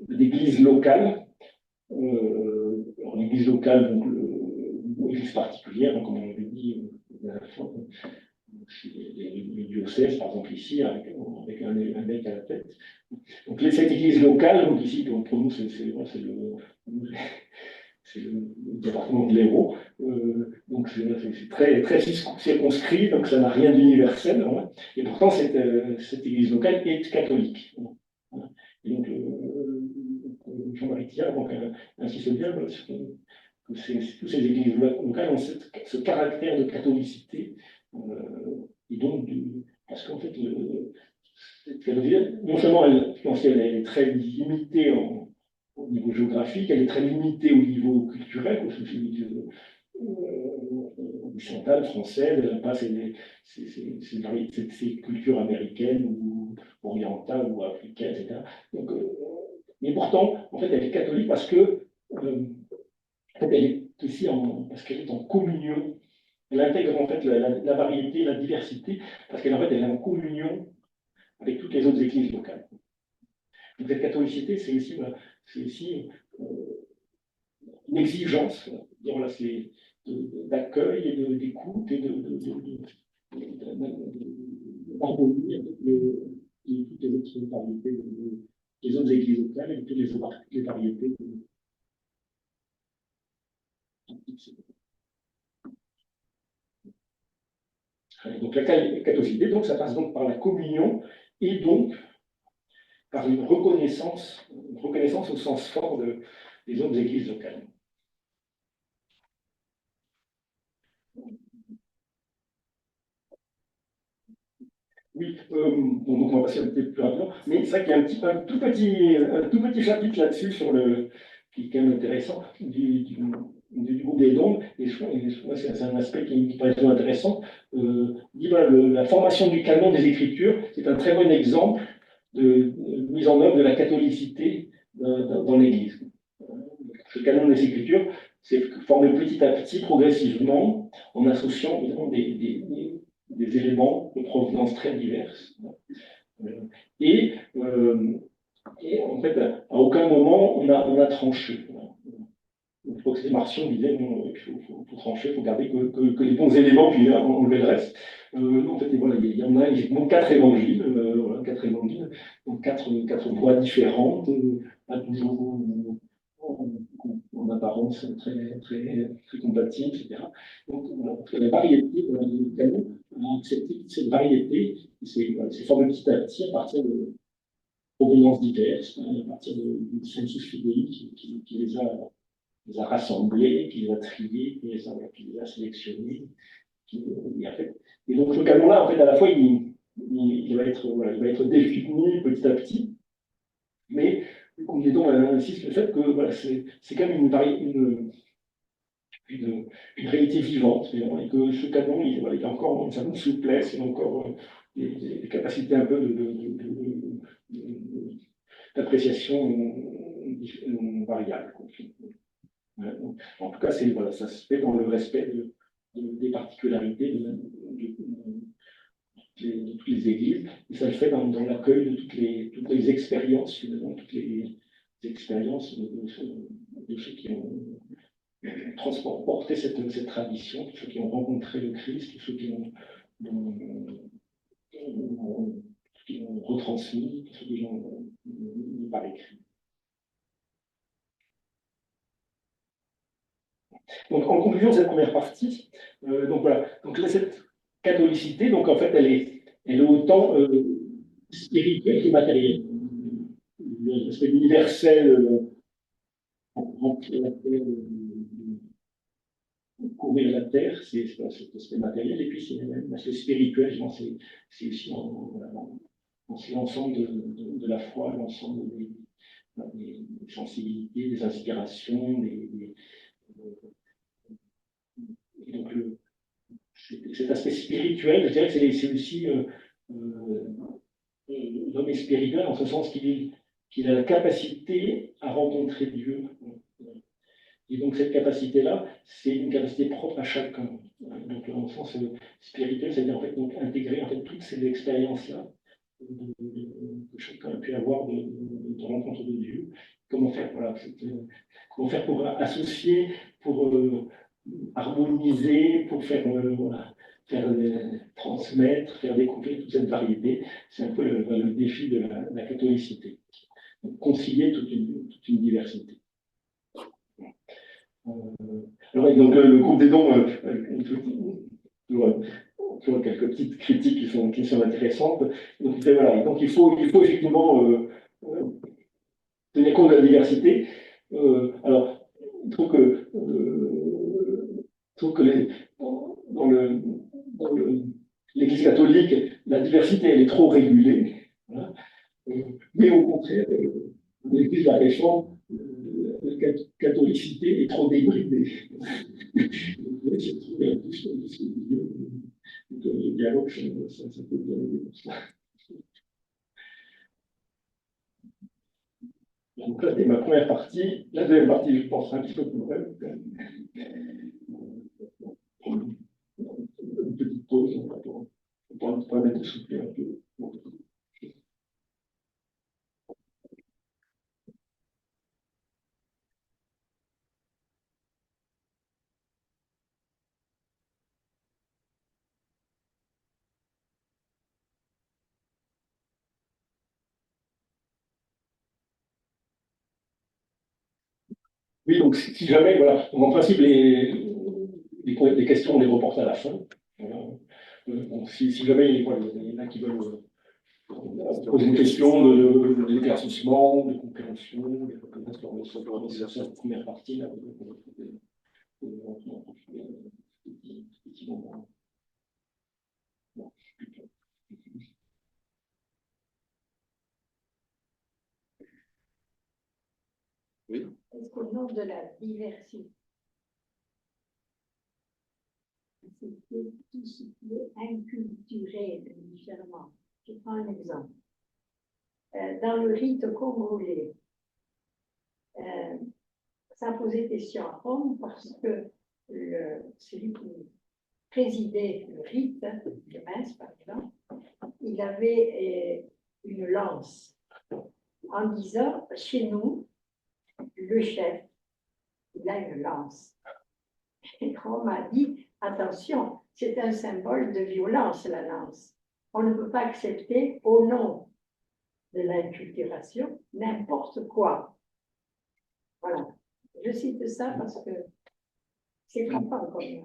d'église locale. L'église locale, donc l'église particulière, comme on l'avait dit la dernière fois, les diocèses, par exemple ici, avec un mec à la tête. Donc cette église locale, donc ici, donc pour nous, c'est le département de l'Hérault. Donc c'est très, très circonscrit, donc ça n'a rien d'universel. Hein. Et pourtant, cette église locale est catholique. Hein. Et donc, Jean-Marie Thiard insiste bien que toutes ces églises locales ont ce caractère de catholicité. Et donc, parce qu'en fait, non seulement elle est très limitée au niveau géographique, elle est très limitée au niveau culturel, parce que c'est une église occidentale, française, elle n'a pas ces cultures américaines ou orientales ou africaines, etc. Donc, mais pourtant, en fait, elle est catholique parce que elle est aussi parce qu'elle est en communion. Elle intègre en fait la variété, la diversité, parce qu'elle elle est en communion avec toutes les autres églises locales. Donc cette catholicité, c'est aussi une exigence d'accueil et d'écoute et d'harmonie avec toutes les autres variétés, les autres églises locales et toutes les variétés. Donc la catholicité, donc, ça passe donc par la communion et donc par une reconnaissance au sens fort des autres églises locales. Oui, donc on va passer un petit peu plus rapidement, mais c'est vrai qu'il y a un tout petit chapitre là-dessus qui est quand même intéressant du groupe des dons, et je crois que c'est un aspect qui paraît très intéressant. La formation du canon des Écritures, c'est un très bon exemple de mise en œuvre de la catholicité dans l'Église. Le canon des Écritures, c'est formé petit à petit, progressivement, en associant évidemment des éléments de provenance très diverses. Et en fait, à aucun moment on a tranché. Je crois que c'est Marcion qui disait il faut trancher, il faut garder que les bons éléments, puis enlever le reste. En fait, voilà, il y en a effectivement 4 évangiles, donc quatre voies différentes, pas toujours en apparence très, très, très compatibles, etc. Donc, la variété du canon a accepté cette variété, c'est formé petit à petit à partir de provenances diverses, à partir de sensus fidei qui les a rassemblés, qui les a triés, qui les a sélectionnés. Et donc ce canon-là, en fait, à la fois, il va être défini petit à petit, mais comme les dons insiste le fait que c'est quand même une réalité vivante, et que ce canon, il y a encore une certaine souplesse, il y a encore des capacités un peu d'appréciation variable. En tout cas, voilà, ça se fait dans le respect des particularités de toutes les églises, et ça le fait dans l'accueil de toutes les expériences, finalement, toutes les expériences de ceux qui ont transporté cette tradition, tous ceux qui ont rencontré le Christ, tous ceux qui l'ont retransmis, tous ceux qui l'ont mis par écrit. Donc, en conclusion de cette première partie, donc voilà, donc là, cette catholicité, donc en fait, elle est autant spirituelle que matérielle. L'aspect universel, remplir la terre, courir la terre, c'est cet aspect matériel, et puis c'est l'aspect spirituel, c'est aussi l'ensemble de la foi, l'ensemble des sensibilités, des inspirations, et donc cet aspect spirituel, je dirais que c'est aussi l'homme est spirituel en ce sens qu'il a la capacité à rencontrer Dieu. Et donc cette capacité-là, c'est une capacité propre à chacun. Donc dans le sens spirituel, c'est-à-dire en fait, donc, intégrer en fait, toutes ces expériences-là que chacun a pu avoir de rencontre de Dieu. Comment faire, voilà, comment faire pour associer, pour harmoniser, pour faire, voilà, transmettre, faire découvrir toute cette variété. C'est un peu le défi de la catholicité. Donc, concilier toute une diversité. Alors, donc, le groupe des dons, quelques petites critiques qui sont intéressantes. Donc, voilà, donc il faut effectivement tenir compte de la diversité. Alors, je trouve que, dans l'Église catholique, la diversité, elle est trop régulée. Voilà. Mais au contraire, l'Église de la Réforme, la catholicité est trop débridée. Le dialogue, ça peut bien aider comme ça. Donc là, c'était ma première partie. La deuxième partie, je pense, un petit peu plus brève. Une petite pause, pour permettre de souffler un peu. Oui, donc si jamais, voilà, donc, en principe, les questions, on les reporte à la fin. Voilà. Donc, si jamais il y en a qui veulent poser une question d'éclaircissement, de compréhension, de reconnaître leur première partie, là, petit moment. Oui. Est-ce qu'au nom de la diversité, c'est tout ce qui est inculturel différemment? Je prends un exemple. Dans le rite congolais, ça posait question à Rome parce que celui qui présidait le rite, le mince par exemple, il avait une lance en disant, chez nous, le chef, il a une lance. Et Rome a dit, attention, c'est un symbole de violence, la lance. On ne peut pas accepter, au nom de l'inculturation, n'importe quoi. Voilà. Je cite ça parce que c'est frappant comme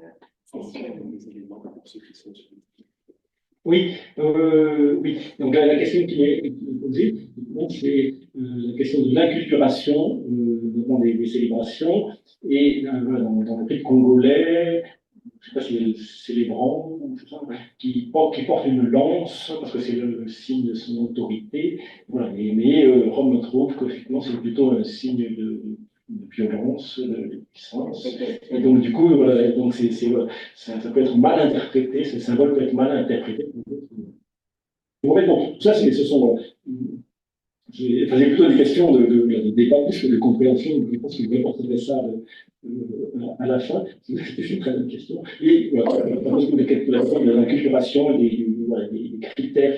question. Oui, oui. Donc la question qui est posée, c'est la question de l'inculturation, notamment des célébrations, et dans le rite congolais, je ne sais pas si c'est célébrant, qui porte une lance, parce que c'est le signe de son autorité. Voilà. Mais Rome trouve qu'effectivement c'est plutôt un signe de violence, de puissance. Et donc, du coup, donc ça peut être mal interprété, ce symbole peut être mal interprété. En fait, bon, tout ça, ce sont. J'ai plutôt des questions de débat plus que de compréhension. Je pense que je vais porter ça à la fin. C'est une très bonne question. Et voilà, je pense que de l'inculturation et des critères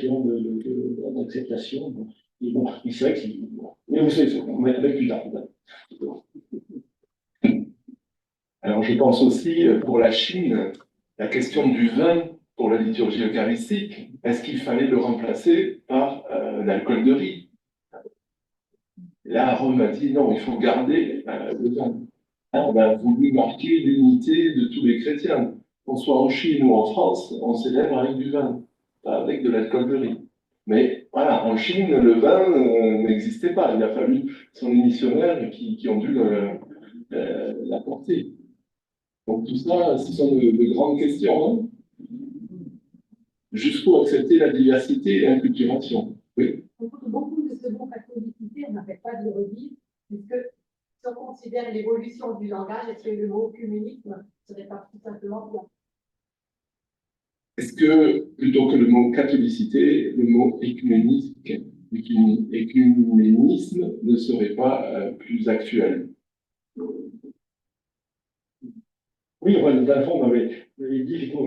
d'acceptation. Et bon, c'est vrai que c'est. Mais vous savez, on va avec plus tard. Alors, je pense aussi, pour la Chine, la question du vin pour la liturgie eucharistique, est-ce qu'il fallait le remplacer par l'alcool de riz? Là, Rome a dit non, il faut garder le vin. On a voulu marquer l'unité de tous les chrétiens. Qu'on soit en Chine ou en France, on célèbre avec du vin, pas avec de l'alcool de riz. Mais voilà, en Chine, le vin n'existait pas. Il a fallu, ce sont les missionnaires qui ont dû l'apporter. Donc tout ça, ce sont de grandes questions. Hein, jusqu'où accepter la diversité et l'inculturation. Oui. Beaucoup de ce mot catholicité, on n'arrête pas de le redire, puisque si on considère l'évolution du langage, est-ce que le mot œcuménisme ne serait pas tout simplement bien? Est-ce que, plutôt que le mot catholicité, le mot écuménisme ne serait pas plus actuel? Oui, enfin, dans le fond, on m'avait dit que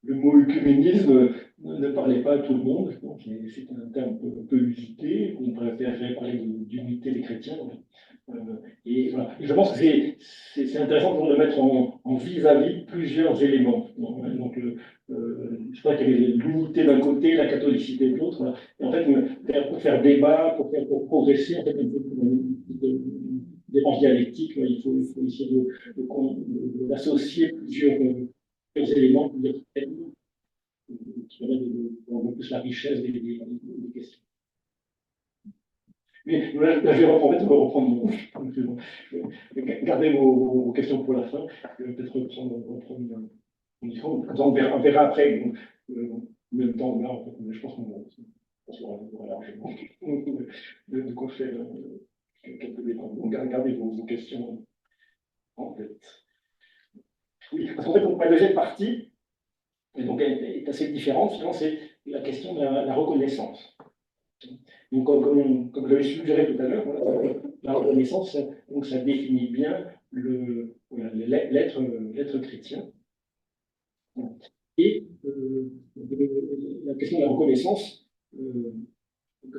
le mot œcuménisme ne parlait pas à tout le monde. Donc, c'est un terme un peu usité. On préférerait parler d'unité des chrétiens. Et voilà. Et je pense que c'est intéressant de mettre en vis-à-vis plusieurs éléments. Donc, je crois qu'il y avait l'unité d'un côté, la catholicité de l'autre. Voilà. Et en fait, pour faire débat, pour progresser, en fait, dépense dialectique, il faut essayer d'associer plusieurs éléments, plusieurs thèmes, qui permettent de voir plus la richesse des questions. Mais là, je vais reprendre mon. Gardez vos questions pour la fin. Je vais peut-être reprendre mon discours. On verra après. Même temps, là, en fait, je pense qu'on aura largement de quoi faire quelques débats. Donc, gardez vos questions en tête. Oui, parce qu'en fait, ma deuxième partie est assez différente. Finalement, c'est la question de la reconnaissance. Donc, comme je l'avais suggéré tout à l'heure, voilà, la reconnaissance, donc, ça définit bien l'être chrétien. Et la question de la reconnaissance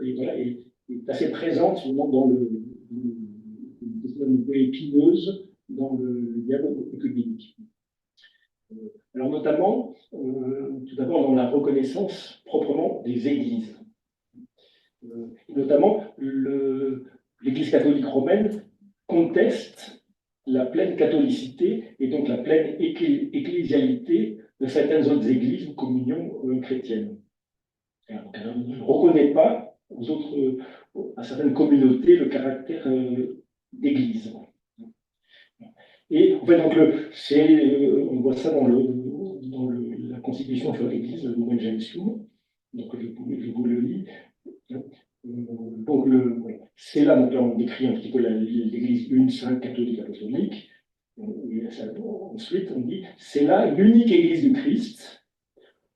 est assez présente dans une question un peu épineuse dans le dialogue œcuménique. Alors notamment, tout d'abord dans la reconnaissance proprement des églises. Notamment, l'Église catholique romaine conteste la pleine catholicité et donc la pleine ecclésialité de certaines autres églises ou communions chrétiennes. Alors, elle ne reconnaît pas à certaines communautés le caractère d'église. Et en fait, donc, on voit ça dans la constitution sur l'Église, le Lumen Gentium. Donc, je vous le lis. Donc, c'est là, donc, on décrit un petit peu l'Église une, sainte, catholique, apostolique. Et ensuite, on dit c'est là l'unique Église du Christ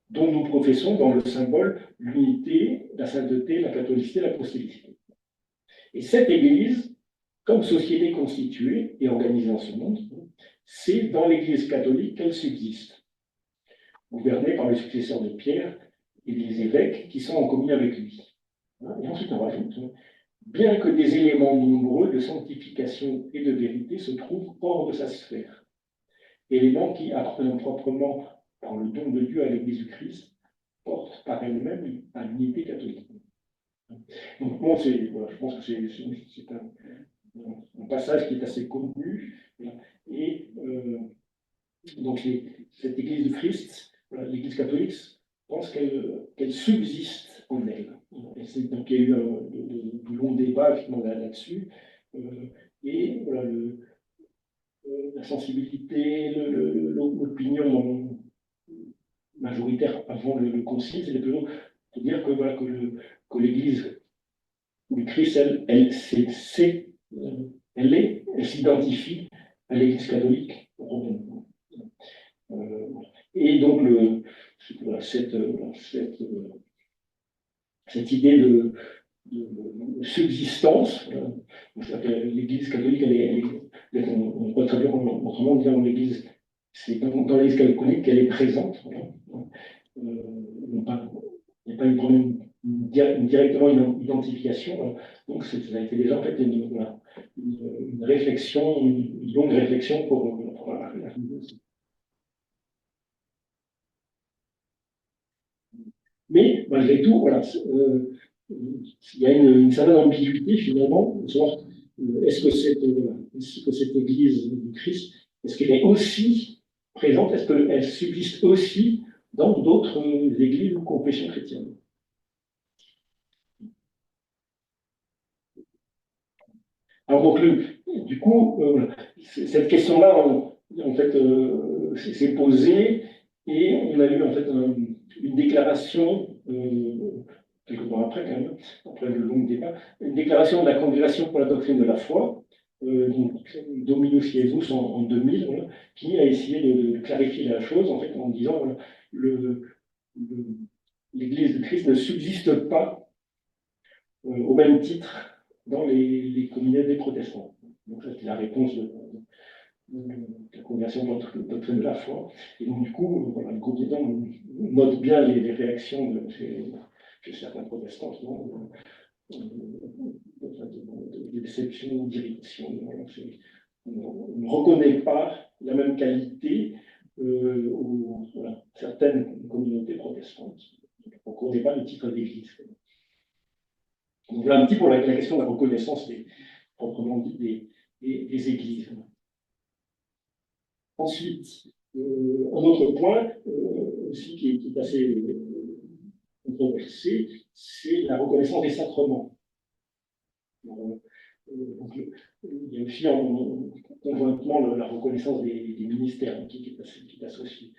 dont nous professons dans le symbole l'unité, la sainteté, la catholicité, l'apostolicité. Et cette Église, comme société constituée et organisée en ce monde, c'est dans l'Église catholique qu'elle subsiste, gouvernée par les successeurs de Pierre et les évêques qui sont en communion avec lui. Et ensuite, on rajoute, bien que des éléments nombreux de sanctification et de vérité se trouvent hors de sa sphère, éléments qui, appartenant proprement par le don de Dieu à l'Église du Christ, portent par elles-mêmes à l'unité catholique. Donc, bon, voilà, je pense que c'est un passage qui est assez connu. Et donc, cette Église du Christ, voilà, l'Église catholique, pense qu'elle subsiste en elle. Donc, il y a eu de longs débats là-dessus. Et voilà, la sensibilité, l'opinion majoritaire avant le concile, c'était plutôt de dire que, que l'Église du Christ, elle sait elle s'identifie à l'Église catholique romaine. Et donc, voilà, cette idée de subsistance, l'Église catholique, on peut traduire autrement en disant l'Église, c'est dans l'Église catholique qu'elle est présente. Voilà. Il n'y a pas directement une identification. Voilà. Donc, ça a été déjà en fait une réflexion, une longue réflexion pour la mais malgré tout, voilà, il y a une certaine ambiguïté finalement, de savoir est-ce que cette Église du Christ, est-ce qu'elle est aussi présente, est-ce qu'elle subsiste aussi dans d'autres églises ou confessions chrétiennes? Alors donc, du coup, cette question-là, en fait, s'est posée et on a eu en fait une déclaration, quelque temps après quand même, après le long débat, une déclaration de la Congrégation pour la doctrine de la foi, Dominus Jesus en 2000, voilà, qui a essayé de clarifier la chose en fait en disant l'Église de Christ ne subsiste pas au même titre dans les communautés protestants. Donc, c'est la réponse de la Congrégation pour la doctrine de la foi. Et donc, du coup, voilà, le groupe d'étudiants note bien les réactions chez certains protestants, de déception ou d'irritation. On ne reconnaît pas la même qualité aux certaines communautés protestantes. On ne reconnaît pas le titre d'église. Donc là, un petit pour la question de la reconnaissance proprement dit des églises. Ensuite, un autre point aussi qui est assez controversé, c'est la reconnaissance des sacrements. Donc, il y a aussi conjointement la reconnaissance des ministères qui est associée.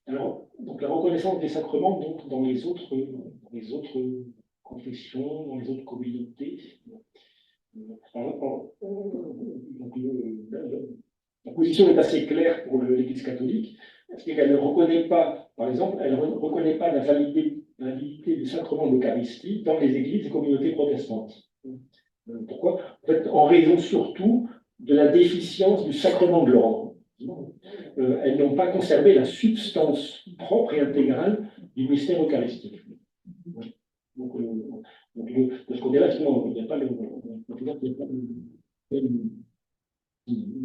Alors, donc la reconnaissance des sacrements donc, dans les autres confessions, dans les autres communautés. La position est assez claire pour l'Église catholique, c'est-à-dire qu'elle ne reconnaît pas, par exemple, elle ne reconnaît pas la validité du sacrement de l'Eucharistie dans les églises et communautés protestantes. Pourquoi? En fait, en raison surtout de la déficience du sacrement de l'ordre. Elles n'ont pas conservé la substance propre et intégrale du mystère eucharistique. Donc, de ce côté-là, il n'y a pas la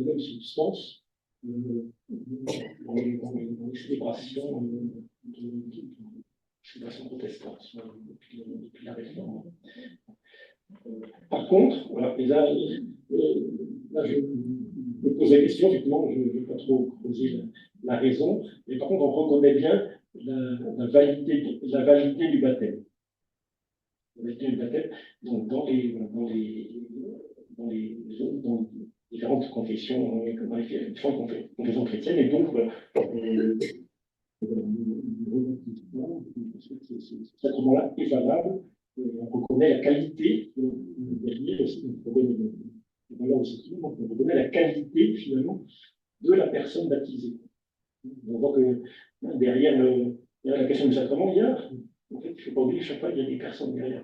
même substance dans les célébrations protestantes depuis la Réforme. Par contre, voilà, et là je me pose la question, effectivement, je ne vais pas trop creuser la raison, mais par contre, on reconnaît bien la validité du baptême. La validité du baptême, donc dans les différentes confessions, dans les différentes confessions chrétiennes, et donc, ce sacrement-là est valable. On reconnaît la qualité, on reconnaît la qualité finalement de la personne baptisée. On voit que derrière la question du sacrement, il ne faut pas oublier, chaque fois, il y a des personnes derrière.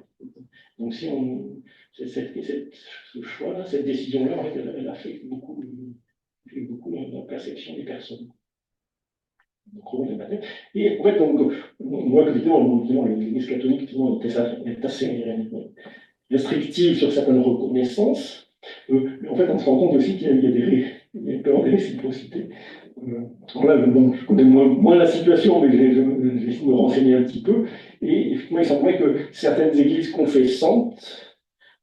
Donc, si ce choix-là, cette décision-là, en fait, elle a fait beaucoup la perception des personnes. Et en fait, on voit que l'Église catholique est assez restrictive sur certaines reconnaissances. Mais en fait, on se rend compte aussi qu'il y a des réciprocités. Là, je connais moins la situation, mais j'ai essayé de me renseigner un petit peu. Et effectivement, il semblerait que certaines églises confessantes,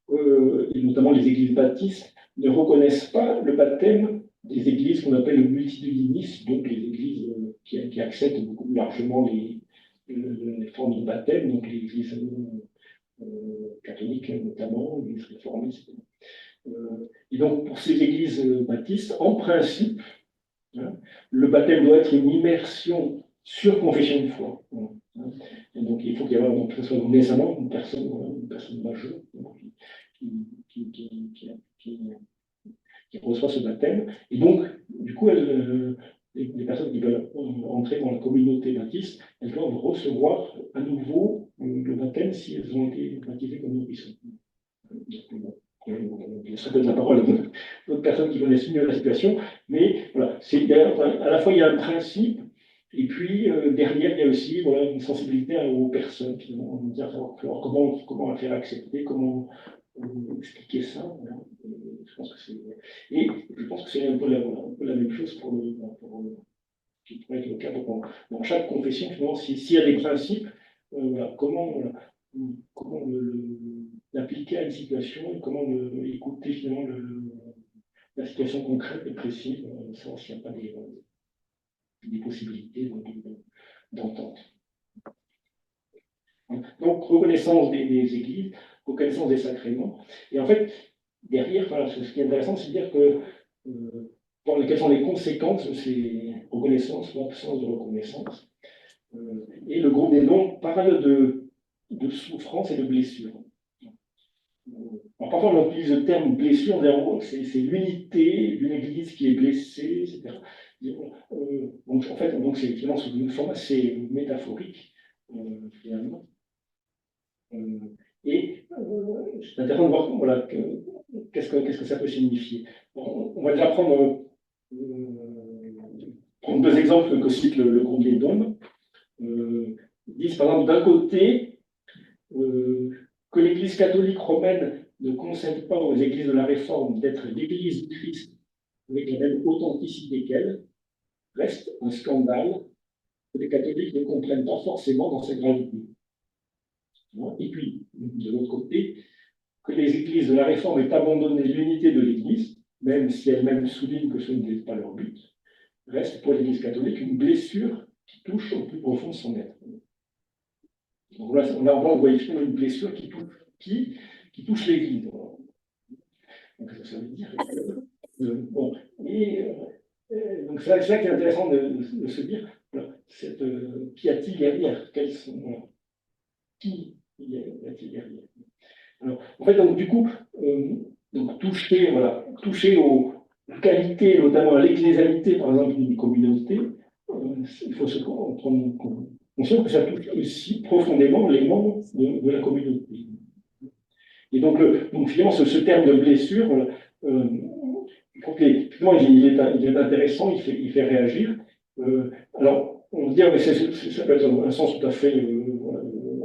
et notamment les églises baptistes, ne reconnaissent pas le baptême des églises qu'on appelle le multitudinisme, donc les églises qui acceptent beaucoup plus largement les formes de baptême, donc les églises catholiques notamment, les églises réformistes. Et donc, pour ces églises baptistes, en principe, le baptême doit être une immersion sur confession de foi. Et donc, il faut qu'il y ait que ce soit nécessairement une personne majeure qui qui reçoit ce baptême. Et donc, du coup, les personnes qui veulent entrer dans la communauté baptiste, elles doivent recevoir à nouveau le baptême si elles ont été baptisées comme nourrissons. Je donne la parole à d'autres personnes qui connaissent mieux la situation, mais voilà, à la fois il y a un principe, et puis derrière il y a aussi voilà, une sensibilité aux personnes qui vont dire comment la faire accepter, comment expliquer ça. Voilà. Je pense que c'est un peu la même chose qui pourrait être le cas dans chaque confession, finalement, s'il y a des principes, voilà, comment l'appliquer à une situation et comment écouter finalement la situation concrète et précise, savoir s'il n'y a pas des possibilités d'entente. Donc, reconnaissance des églises, reconnaissance des sacrements. Et en fait, derrière, voilà, ce qui est intéressant, c'est de dire que quelles sont les conséquences de ces reconnaissances ou absence de reconnaissance. Et le groupe des dons parle de souffrance et de blessure. Alors, parfois, on utilise le terme blessure, c'est l'unité d'une église qui est blessée, etc. Donc, en fait, c'est finalement sous une forme assez métaphorique, finalement. Et c'est intéressant de voir voilà, qu'est-ce que ça peut signifier. On va déjà prendre deux exemples que cite le groupe des dômes. Ils disent par exemple d'un côté que l'Église catholique romaine ne concède pas aux églises de la Réforme d'être l'Église du Christ avec la même authenticité qu'elle, reste un scandale que les catholiques ne comprennent pas forcément dans cette gravité. Et puis, de l'autre côté, que les églises de la Réforme aient abandonné l'unité de l'Église, même si elles-mêmes soulignent que ce n'est pas leur but, reste pour l'Église catholique une blessure qui touche au plus profond de son être. Donc là, on voit une blessure qui touche l'Église. Donc ça veut dire. Bon, et donc c'est ça qui est intéressant de se dire, voilà, qu'y a-t-il derrière? Qui y a-t-il derrière? Alors, en fait, donc, du coup, donc, toucher aux qualités, notamment à l'ecclésialité, par exemple, d'une communauté, il faut se prendre conscience que ça touche aussi profondément les membres de la communauté. Et donc finalement, ce terme de blessure, finalement, il est intéressant, il fait réagir. Alors, on dit, mais ça peut être un sens tout à fait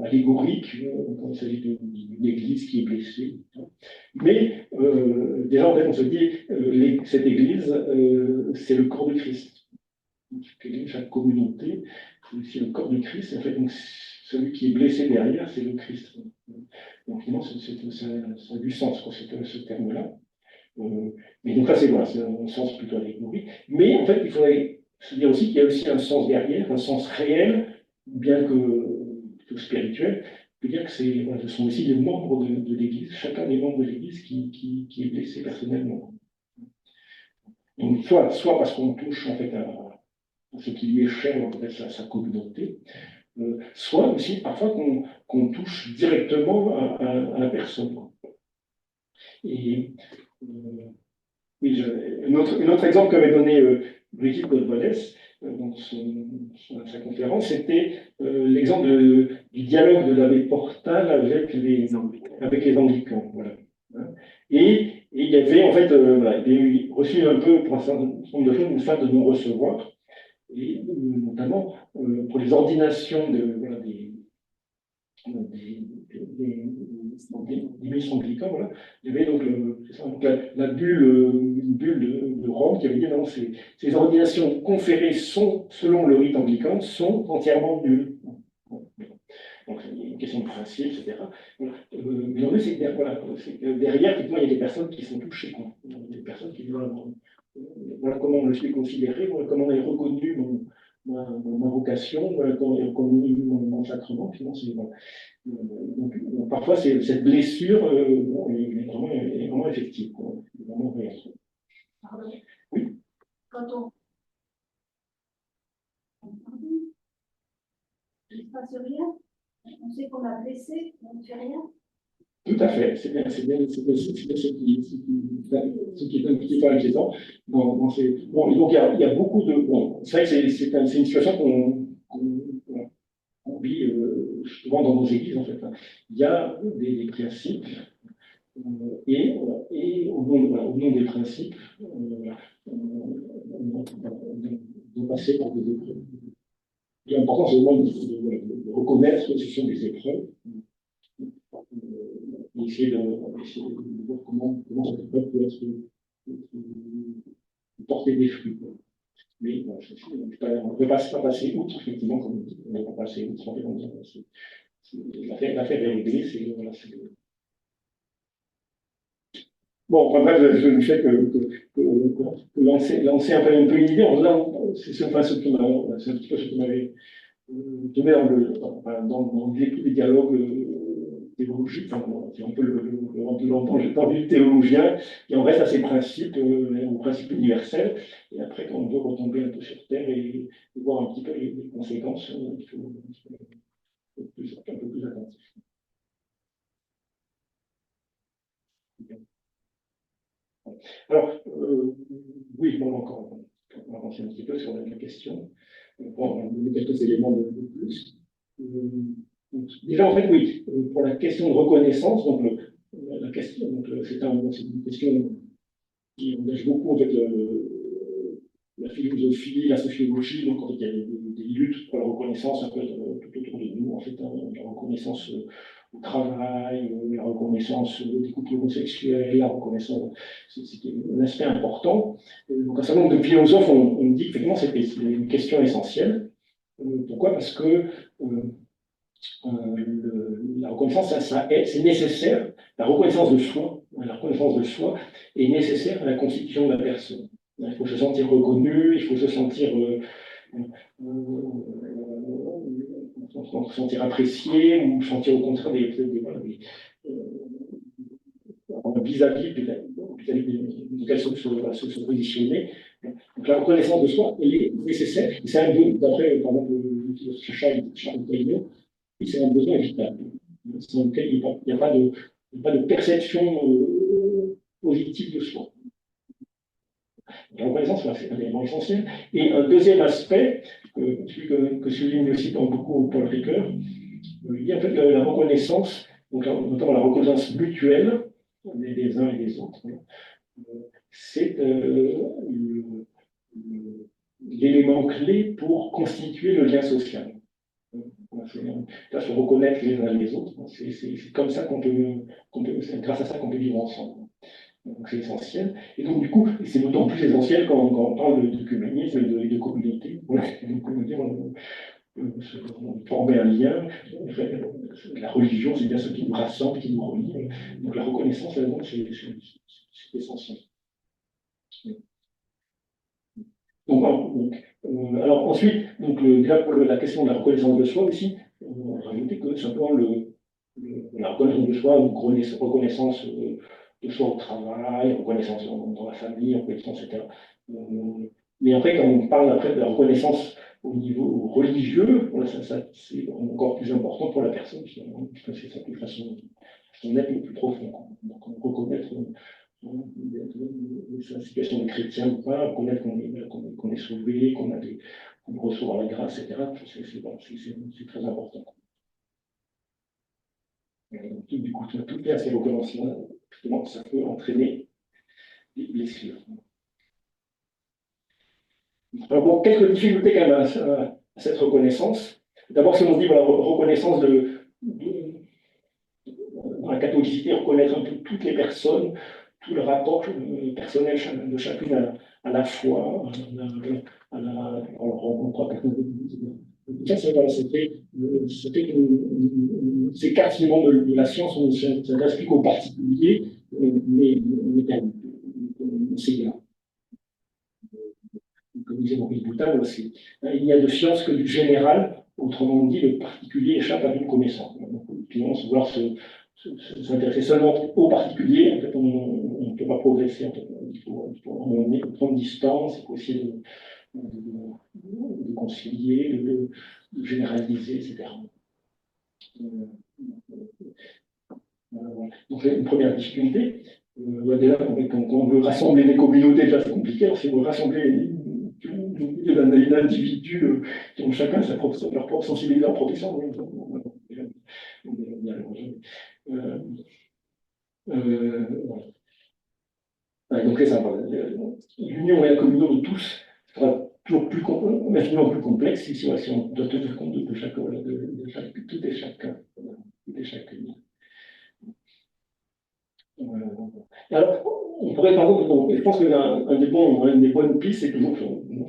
allégorique, quand il s'agit d'une église qui est blessée. Mais déjà, en fait, on se dit, cette église, c'est le corps de Christ. Chaque communauté, c'est le corps de Christ. En fait, donc, celui qui est blessé derrière, c'est le Christ. Donc, finalement, ça a du sens, ce terme-là. Mais donc, là, c'est un sens plutôt allégorique. Mais en fait, il faudrait se dire aussi qu'il y a aussi un sens derrière, un sens réel, bien que spirituel. Je veux dire que ce sont aussi les membres de l'Église, chacun des membres de l'Église qui est blessé personnellement. Donc, soit parce qu'on touche en fait à ce qui lui est cher, peut-être sa communauté, soit aussi parfois qu'on touche directement à la personne. Et oui, un autre exemple qu'avait donné Brigitte Godvalès dans sa conférence, c'était l'exemple du dialogue de l'abbé Portal avec les anglicans. Voilà. Et il y avait en fait, voilà, il a reçu un peu pour un certain nombre de choses une fin de non-recevoir, et notamment pour les ordinations des missions anglicans, voilà. Il y avait donc, la bulle, une bulle de Rome qui avait dit non, ces ordinations conférées selon le rite anglican sont entièrement nulles. Donc c'est une question de principe, etc. Mais en fait, c'est que derrière, effectivement, il y a des personnes qui sont touchées, des personnes qui disent voilà comment je suis considéré, voilà comment est reconnue ma vocation, voilà comment est reconnu mon sacrement, finalement, donc, parfois, cette blessure est vraiment effective, est vraiment réelle. Pardon. Oui. Quand il ne se passe rien, on sait qu'on a blessé, on ne fait rien. tout à fait. C'est bien ce qui est un petit peu inquiétant. Bon, et donc, il y a beaucoup de. Bon, c'est vrai que c'est une situation qu'on vit souvent dans nos églises, en fait. Il y a des principes, et au nom des principes, on doit passer par des épreuves. L'important, c'est vraiment de reconnaître que ce sont des épreuves, et essayer de voir comment cette épreuve peut porter des fruits. Mais bon, on ne peut pas passer outre, effectivement, comme on dit, on ne peut pas passer outre. L'affaire est réglée, voilà, bon, enfin, bref, je ne fais que lancer un peu une idée. C'est un petit peu ce qui m'avait donné dans les dialogues théologiques, enfin, c'est un peu dans le théologien, et on reste à ces principes, aux principes universels, et après, quand on veut retomber un peu sur Terre et voir un petit peu les conséquences, il faut être un peu plus attentif. Alors, oui, bon, encore, on va avancer un petit peu sur la question. Bon, on va donner quelques éléments de plus. Déjà, en fait, oui, pour la question de reconnaissance, donc la question, c'est une question qui engage beaucoup en fait, la philosophie, la sociologie, donc en fait, il y a des luttes pour la reconnaissance un peu tout autour de nous, en fait, la reconnaissance au travail, la reconnaissance des couples homosexuels, la reconnaissance, c'était un aspect important. Donc un certain nombre de philosophes ont dit qu'effectivement c'était une question essentielle. Pourquoi? Parce que la reconnaissance, c'est nécessaire. La reconnaissance de soi est nécessaire à la constitution de la personne. Il faut se sentir reconnu, il faut se sentir apprécié, ou sentir au contraire vis-à-vis de quelle se positionner. Donc la reconnaissance de soi, elle est nécessaire. C'est un besoin, d'après par exemple le Charles Taylor, c'est un besoin vital, sans lequel il n'y a pas de perception positive de soi. La reconnaissance, c'est un élément essentiel. Et un deuxième aspect, que souligne aussi beaucoup Paul Ricoeur, il y a en fait la reconnaissance, donc notamment la reconnaissance mutuelle des uns et des autres. C'est l'élément clé pour constituer le lien social. Là, se reconnaître les uns les autres, c'est comme ça c'est grâce à ça qu'on peut vivre ensemble. Donc c'est essentiel. Et donc du coup, c'est d'autant plus essentiel quand on parle d'œcuménisme et de communauté. Former un lien. La religion, c'est bien ce qui nous rassemble, qui nous relie. Donc la reconnaissance, là-dedans, c'est essentiel. Alors ensuite, déjà pour la question de la reconnaissance de soi aussi, on va rajouter que simplement la reconnaissance de soi, une reconnaissance de soi au travail, reconnaissance dans la famille, reconnaissance, etc. Mais après, quand on parle après de la reconnaissance au niveau religieux, c'est encore plus important pour la personne, finalement, parce que c'est ça de façon être le plus profond. Donc, reconnaître la situation de chrétien ou pas, reconnaître qu'on est sauvé, qu'on reçoit la grâce, etc. C'est très important. Du coup, toutes ces reconnaissances-là, justement, ça peut entraîner des blessures. Alors, bon, quelques difficultés quand même à cette reconnaissance. D'abord, si on dit voilà, reconnaissance dans la catholicité, reconnaître un peu toutes les personnes, tout le rapport personnel de chacune à la foi, à la rencontre. Ces quatre finalement de la science, on s'explique aux particuliers, mais c'est là. Comme disait Maurice Boutin, il n'y a de science que du général, autrement dit, le particulier échappe à toute connaissance. Donc, finalement, vouloir s'intéresser seulement aux particuliers, en fait, on ne peut pas progresser. En fait. Il faut prendre distance, il faut essayer de concilier, de généraliser, etc. Voilà. Donc, c'est une première difficulté. Déjà, quand on veut rassembler des communautés, déjà, c'est compliqué. Alors, si on veut rassembler des individus qui ont chacun leur propre sensibilité, leur propre essence, voilà. Ouais, donc, c'est sympa. L'union et la communion de tous sera toujours infiniment plus complexe si on doit tenir compte de chaque, voilà, tout et chacun. Tout et chacune. Alors, on pourrait par exemple, bon, je pense une des bonnes pistes, c'est toujours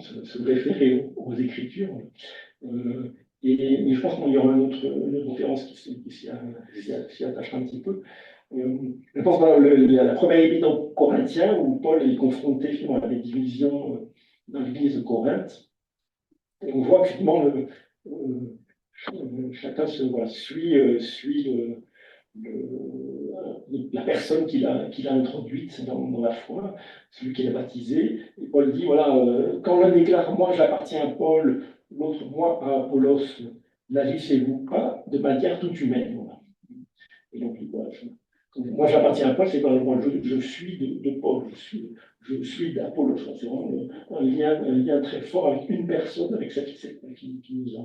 se référer aux Écritures. Et je pense qu'il y aura une autre conférence qui s'y attachera un petit peu. Je pense que la première épître aux Corinthiens, où Paul est confronté finalement à des divisions dans l'église de Corinthe, et on voit que finalement chacun suit la personne qu'il a introduite dans la foi, celui qui l'a baptisé. Et Paul dit, voilà, quand l'un déclare, moi j'appartiens à Paul, l'autre, moi à Apollos, n'agissez-vous pas de manière toute humaine. Voilà. Et donc, voilà, moi j'appartiens à Paul, c'est quand moi je suis de Paul, je suis d'Apollos. C'est vraiment un lien très fort avec une personne, avec celle qui nous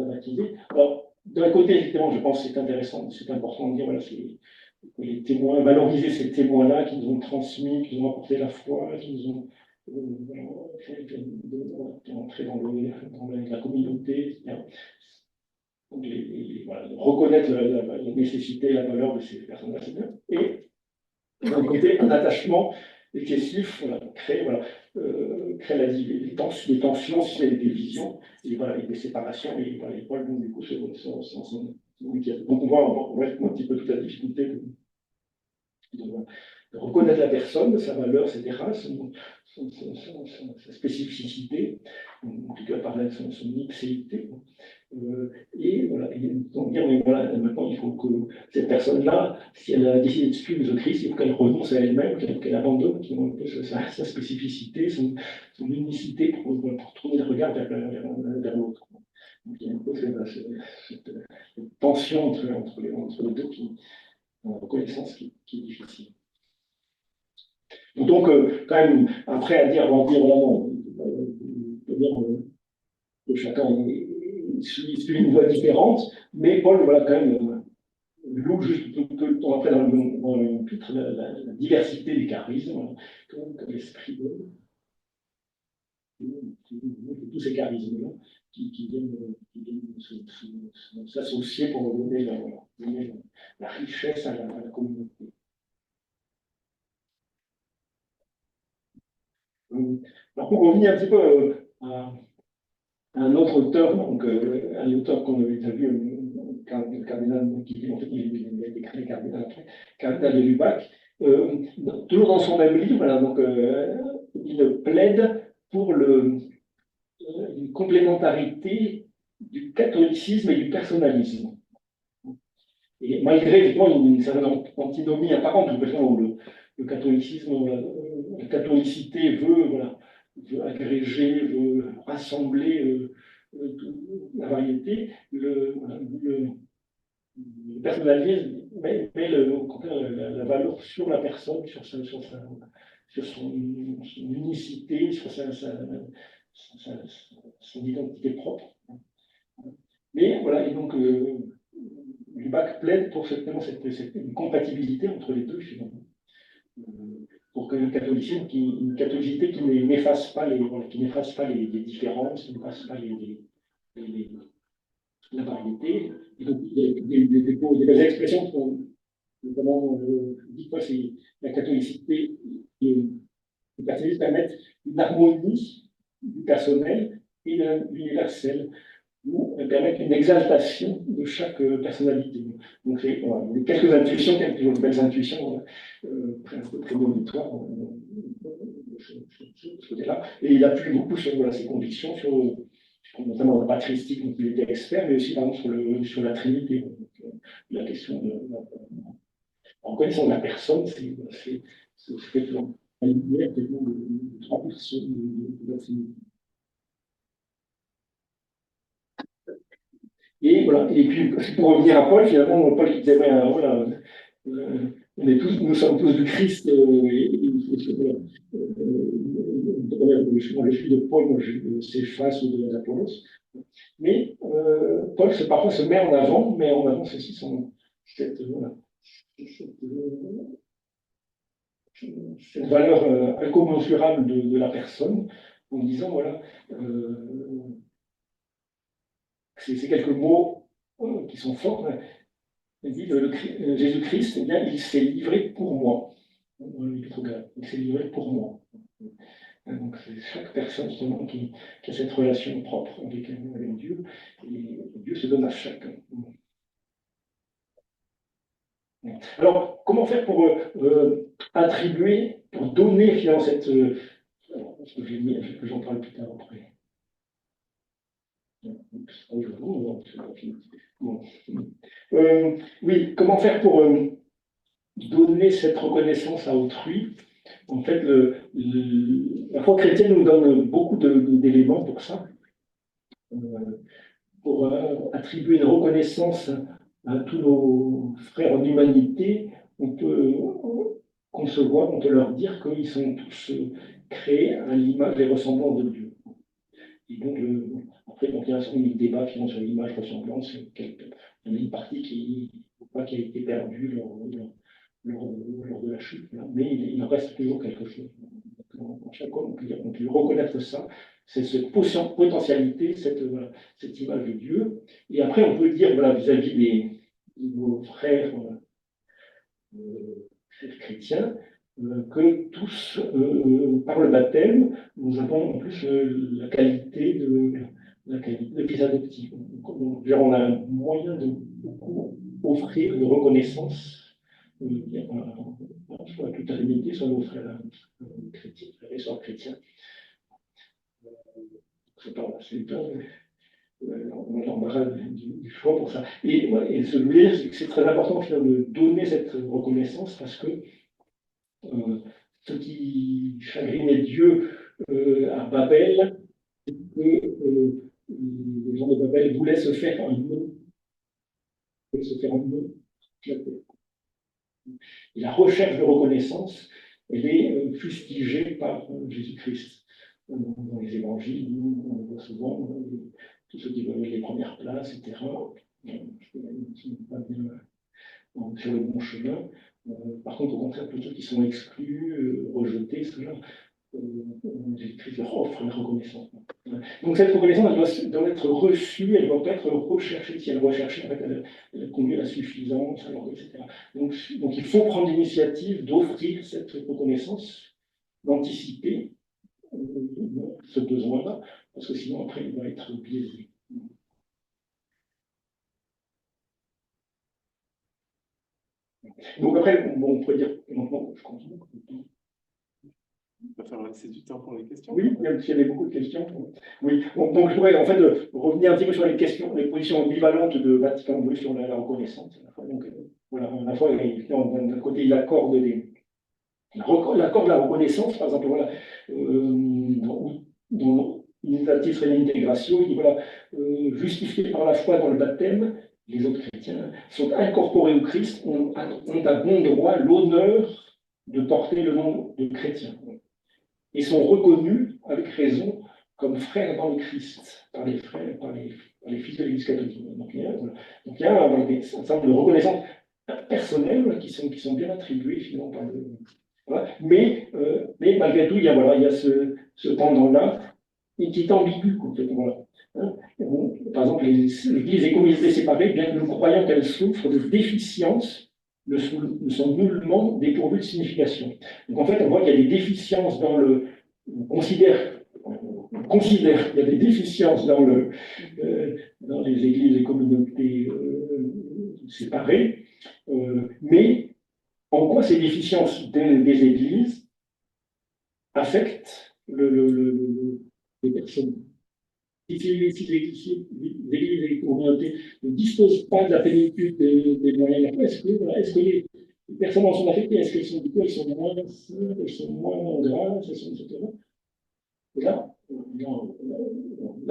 a baptisés. Alors, d'un côté, effectivement, je pense que c'est intéressant, c'est important de dire, voilà, que les témoins, valoriser ces témoins-là qui nous ont transmis, qui nous ont apporté la foi, qui nous ont fait entrer dans la communauté, etc. Donc, voilà, reconnaître la nécessité et la valeur de ces personnes-là, c'est bien. Et d'un côté, un attachement excessif, voilà, crée des tensions, des divisions, et, voilà, et des séparations, et voilà, les poils, du coup, donc on voit un petit peu toute la difficulté de reconnaître la personne, sa valeur, etc., sa spécificité, en tout cas parler de son ipséité. Et voilà, et donc dire, mais voilà, maintenant il faut que cette personne-là, si elle a décidé de suivre le Christ, il faut qu'elle renonce à elle-même, qu'elle abandonne un peu sa spécificité, son unicité pour tourner le regard vers l'autre. Donc il y a un peu cette tension entre les deux en reconnaissance qui est difficile. Donc, quand même, après, à dire, on va dire, non, que chacun suit une voie différente, mais Paul, voilà, quand même, loue juste tout le temps après dans le titre la diversité des charismes, que l'esprit donne, tous ces charismes-là qui viennent s'associer pour donner la richesse à la communauté. Alors, pour revenir un petit peu à un autre auteur, donc un auteur qu'on avait déjà vu, le cardinal, qui en fait, il a été créé cardinal après, cardinal de Lubac, toujours dans son même livre, voilà, donc, il plaide pour une complémentarité du catholicisme et du personnalisme. Et malgré effectivement une certaine antinomie apparente, le catholicisme, la catholicité veut agréger, veut rassembler la variété, le personnalisme met au contraire la valeur sur la personne, sur son unicité, sur son identité propre. Mais voilà, et donc Lubac plaide pour cette compatibilité entre les deux, finalement. Pour que une catholicité qui n'efface pas les différences, qui n'efface pas la variété. Et donc, il y a des belles expressions qui sont notamment dit quoi, c'est la catholicité et le personnalisme permettent une harmonie du personnel et de l'universel, ou permettent une exaltation de chaque personnalité. Donc, c'est quelques intuitions, quelques belles intuitions, un peu prémonitoires de ce côté-là. Et il appuie beaucoup sur ses convictions, notamment la patristique, dont il était expert, mais aussi par exemple, sur la Trinité. Donc, la question en connaissant la personne, c'est effectivement la lumière de trois personnes de la Trinité. Et voilà. Et puis, pour revenir à Paul, finalement, Paul qui disait, ouais, voilà, nous sommes tous du Christ, je suis de Paul, moi, je s'efface ou de l'Apollos. Mais Paul, parfois, se met en avant, mais en avant ceci, voilà, cette valeur incommensurable de la personne, en disant, voilà, c'est quelques mots qui sont forts. Il dit, Jésus-Christ, eh bien, il s'est livré pour moi. Il s'est livré pour moi. Donc, c'est chaque personne justement, qui a cette relation propre avec Dieu, et Dieu se donne à chacun. Alors, comment faire pour attribuer, pour donner finalement cette. Parce que j'ai mis, j'en parle plus tard après. Oui, comment faire pour donner cette reconnaissance à autrui? En fait, la foi chrétienne nous donne beaucoup d'éléments pour ça, pour attribuer une reconnaissance à tous nos frères en humanité. On peut concevoir, on peut leur dire qu'ils sont tous créés à l'image et ressemblance de Dieu. Et donc, après, donc, il y a un certain débat finalement sur l'image ressemblance. Il y en a une partie qui a été perdue lors de la chute, mais il en reste toujours quelque chose. En chaque homme, on peut reconnaître ça, c'est cette potentialité, cette image de Dieu. Et après, on peut dire, voilà, vis-à-vis de nos frères chrétiens, que tous, par le baptême, nous avons en plus la qualité de fils adoptifs. Donc, on a un moyen de beaucoup offrir une reconnaissance, soit à toute la l'humanité, soit à nos frères chrétiens, frères et sœurs chrétiens. C'est pas on a l'embarras du choix pour ça. Et ce que je veux dire, c'est que c'est très important de donner cette reconnaissance parce que ce qui chagrinait Dieu à Babel, c'est que les gens de Babel voulaient se faire un nom. Et la recherche de reconnaissance, elle est fustigée par Jésus-Christ. Dans les évangiles, on voit souvent tous ceux qui veulent les premières places, etc. Qui ne sont pas bien sur le bon chemin. Par contre, au contraire, tous ceux qui sont exclus, rejetés, ceux-là, Jésus-Christ leur offre une reconnaissance. Donc cette reconnaissance, elle doit être reçue, elle doit pas être recherchée. Si elle est recherchée, en fait, elle conduit à la suffisance, etc. Donc il faut prendre l'initiative d'offrir cette reconnaissance, d'anticiper ce besoin-là, parce que sinon, après, il va être biaisé. Donc après, on pourrait dire, maintenant, je continue. Il va falloir laisser du temps pour les questions. Oui, même s'il y avait beaucoup de questions. Oui, donc je voudrais en fait revenir un petit peu sur les questions, les positions ambivalentes de Vatican II sur la reconnaissance. Donc, voilà, à la fois, d'un côté, il accorde la reconnaissance, par exemple, voilà, dans Unitatis Reintegratio, il dit voilà, justifiés par la foi dans le baptême, les autres chrétiens sont incorporés au Christ, ont à bon droit l'honneur de porter le nom de chrétien. Et sont reconnus avec raison comme frères dans le Christ, par les frères, par les fils de l'Église catholique. Donc il y a un certain nombre de reconnaissances personnelles qui sont bien attribuées finalement par le. Voilà. Mais malgré tout, il y a ce pendant-là qui est ambigu. Voilà. Bon, par exemple, l'Église et communautés séparées, bien que nous croyons qu'elles souffrent de déficiences, ne sont nullement dépourvues de signification. Donc en fait, on voit qu'il y a des déficiences dans le. On considère qu'il y a des déficiences dans les églises et communautés séparées, mais en quoi ces déficiences des églises affectent les personnes? Si les églises et les communautés ne disposent pas de la plénitude des moyens, est-ce que les personnes en sont affectées? Est-ce qu'elles sont, du coup, elles sont moins sœurs, elles sont moins grasses, etc. Et là,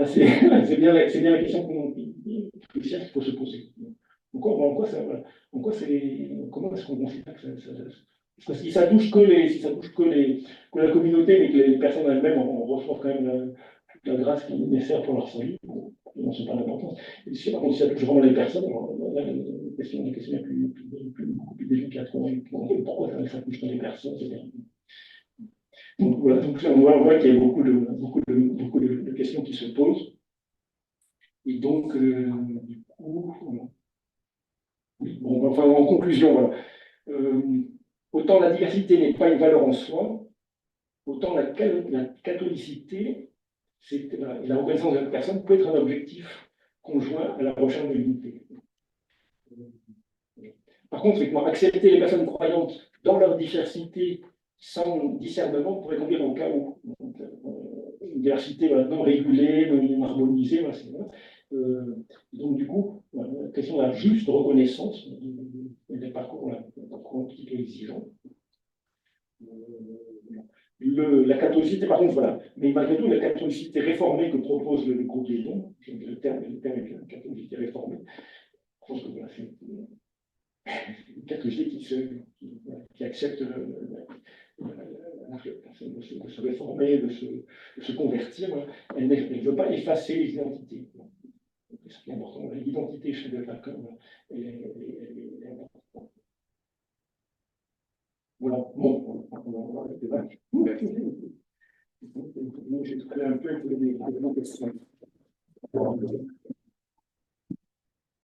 c'est bien la question cruciales qu'il faut se poser. En quoi ça, voilà. Comment est-ce qu'on considère que parce que si ça touche que la communauté, mais que les personnes elles-mêmes en reçoivent quand même toute la grâce qui est nécessaire pour leur salut, bon, non, c'est pas l'importance. Et si, par contre, si ça touche vraiment les personnes, alors, là, la question est beaucoup plus délicate. Pourquoi ça touche les personnes, etc. Donc voilà, donc on voit qu'il y a beaucoup de questions qui se posent. Et donc, du coup, bon, enfin, en conclusion, voilà. Autant la diversité n'est pas une valeur en soi, autant la catholicité, et la reconnaissance de la personne peut être un objectif conjoint à la recherche de l'unité. Par contre, effectivement, accepter les personnes croyantes dans leur diversité sans discernement pourrait conduire au chaos. Une diversité non régulée, non harmonisée. Donc, du coup, la question de la juste reconnaissance des parcours un petit peu exigeant. La catholicité, par contre, voilà. Mais malgré tout, la catholicité réformée que propose le groupe des dons, le terme est la catholicité réformée, je pense que voilà, c'est une catholicité qui accepte de se réformer, de se convertir. Elle ne veut pas effacer les identités. Ce qui est important, l'identité chez le Lacan, elle est importante. Voilà, bon, on va arrêter là. J'ai trouvé un peu les questions.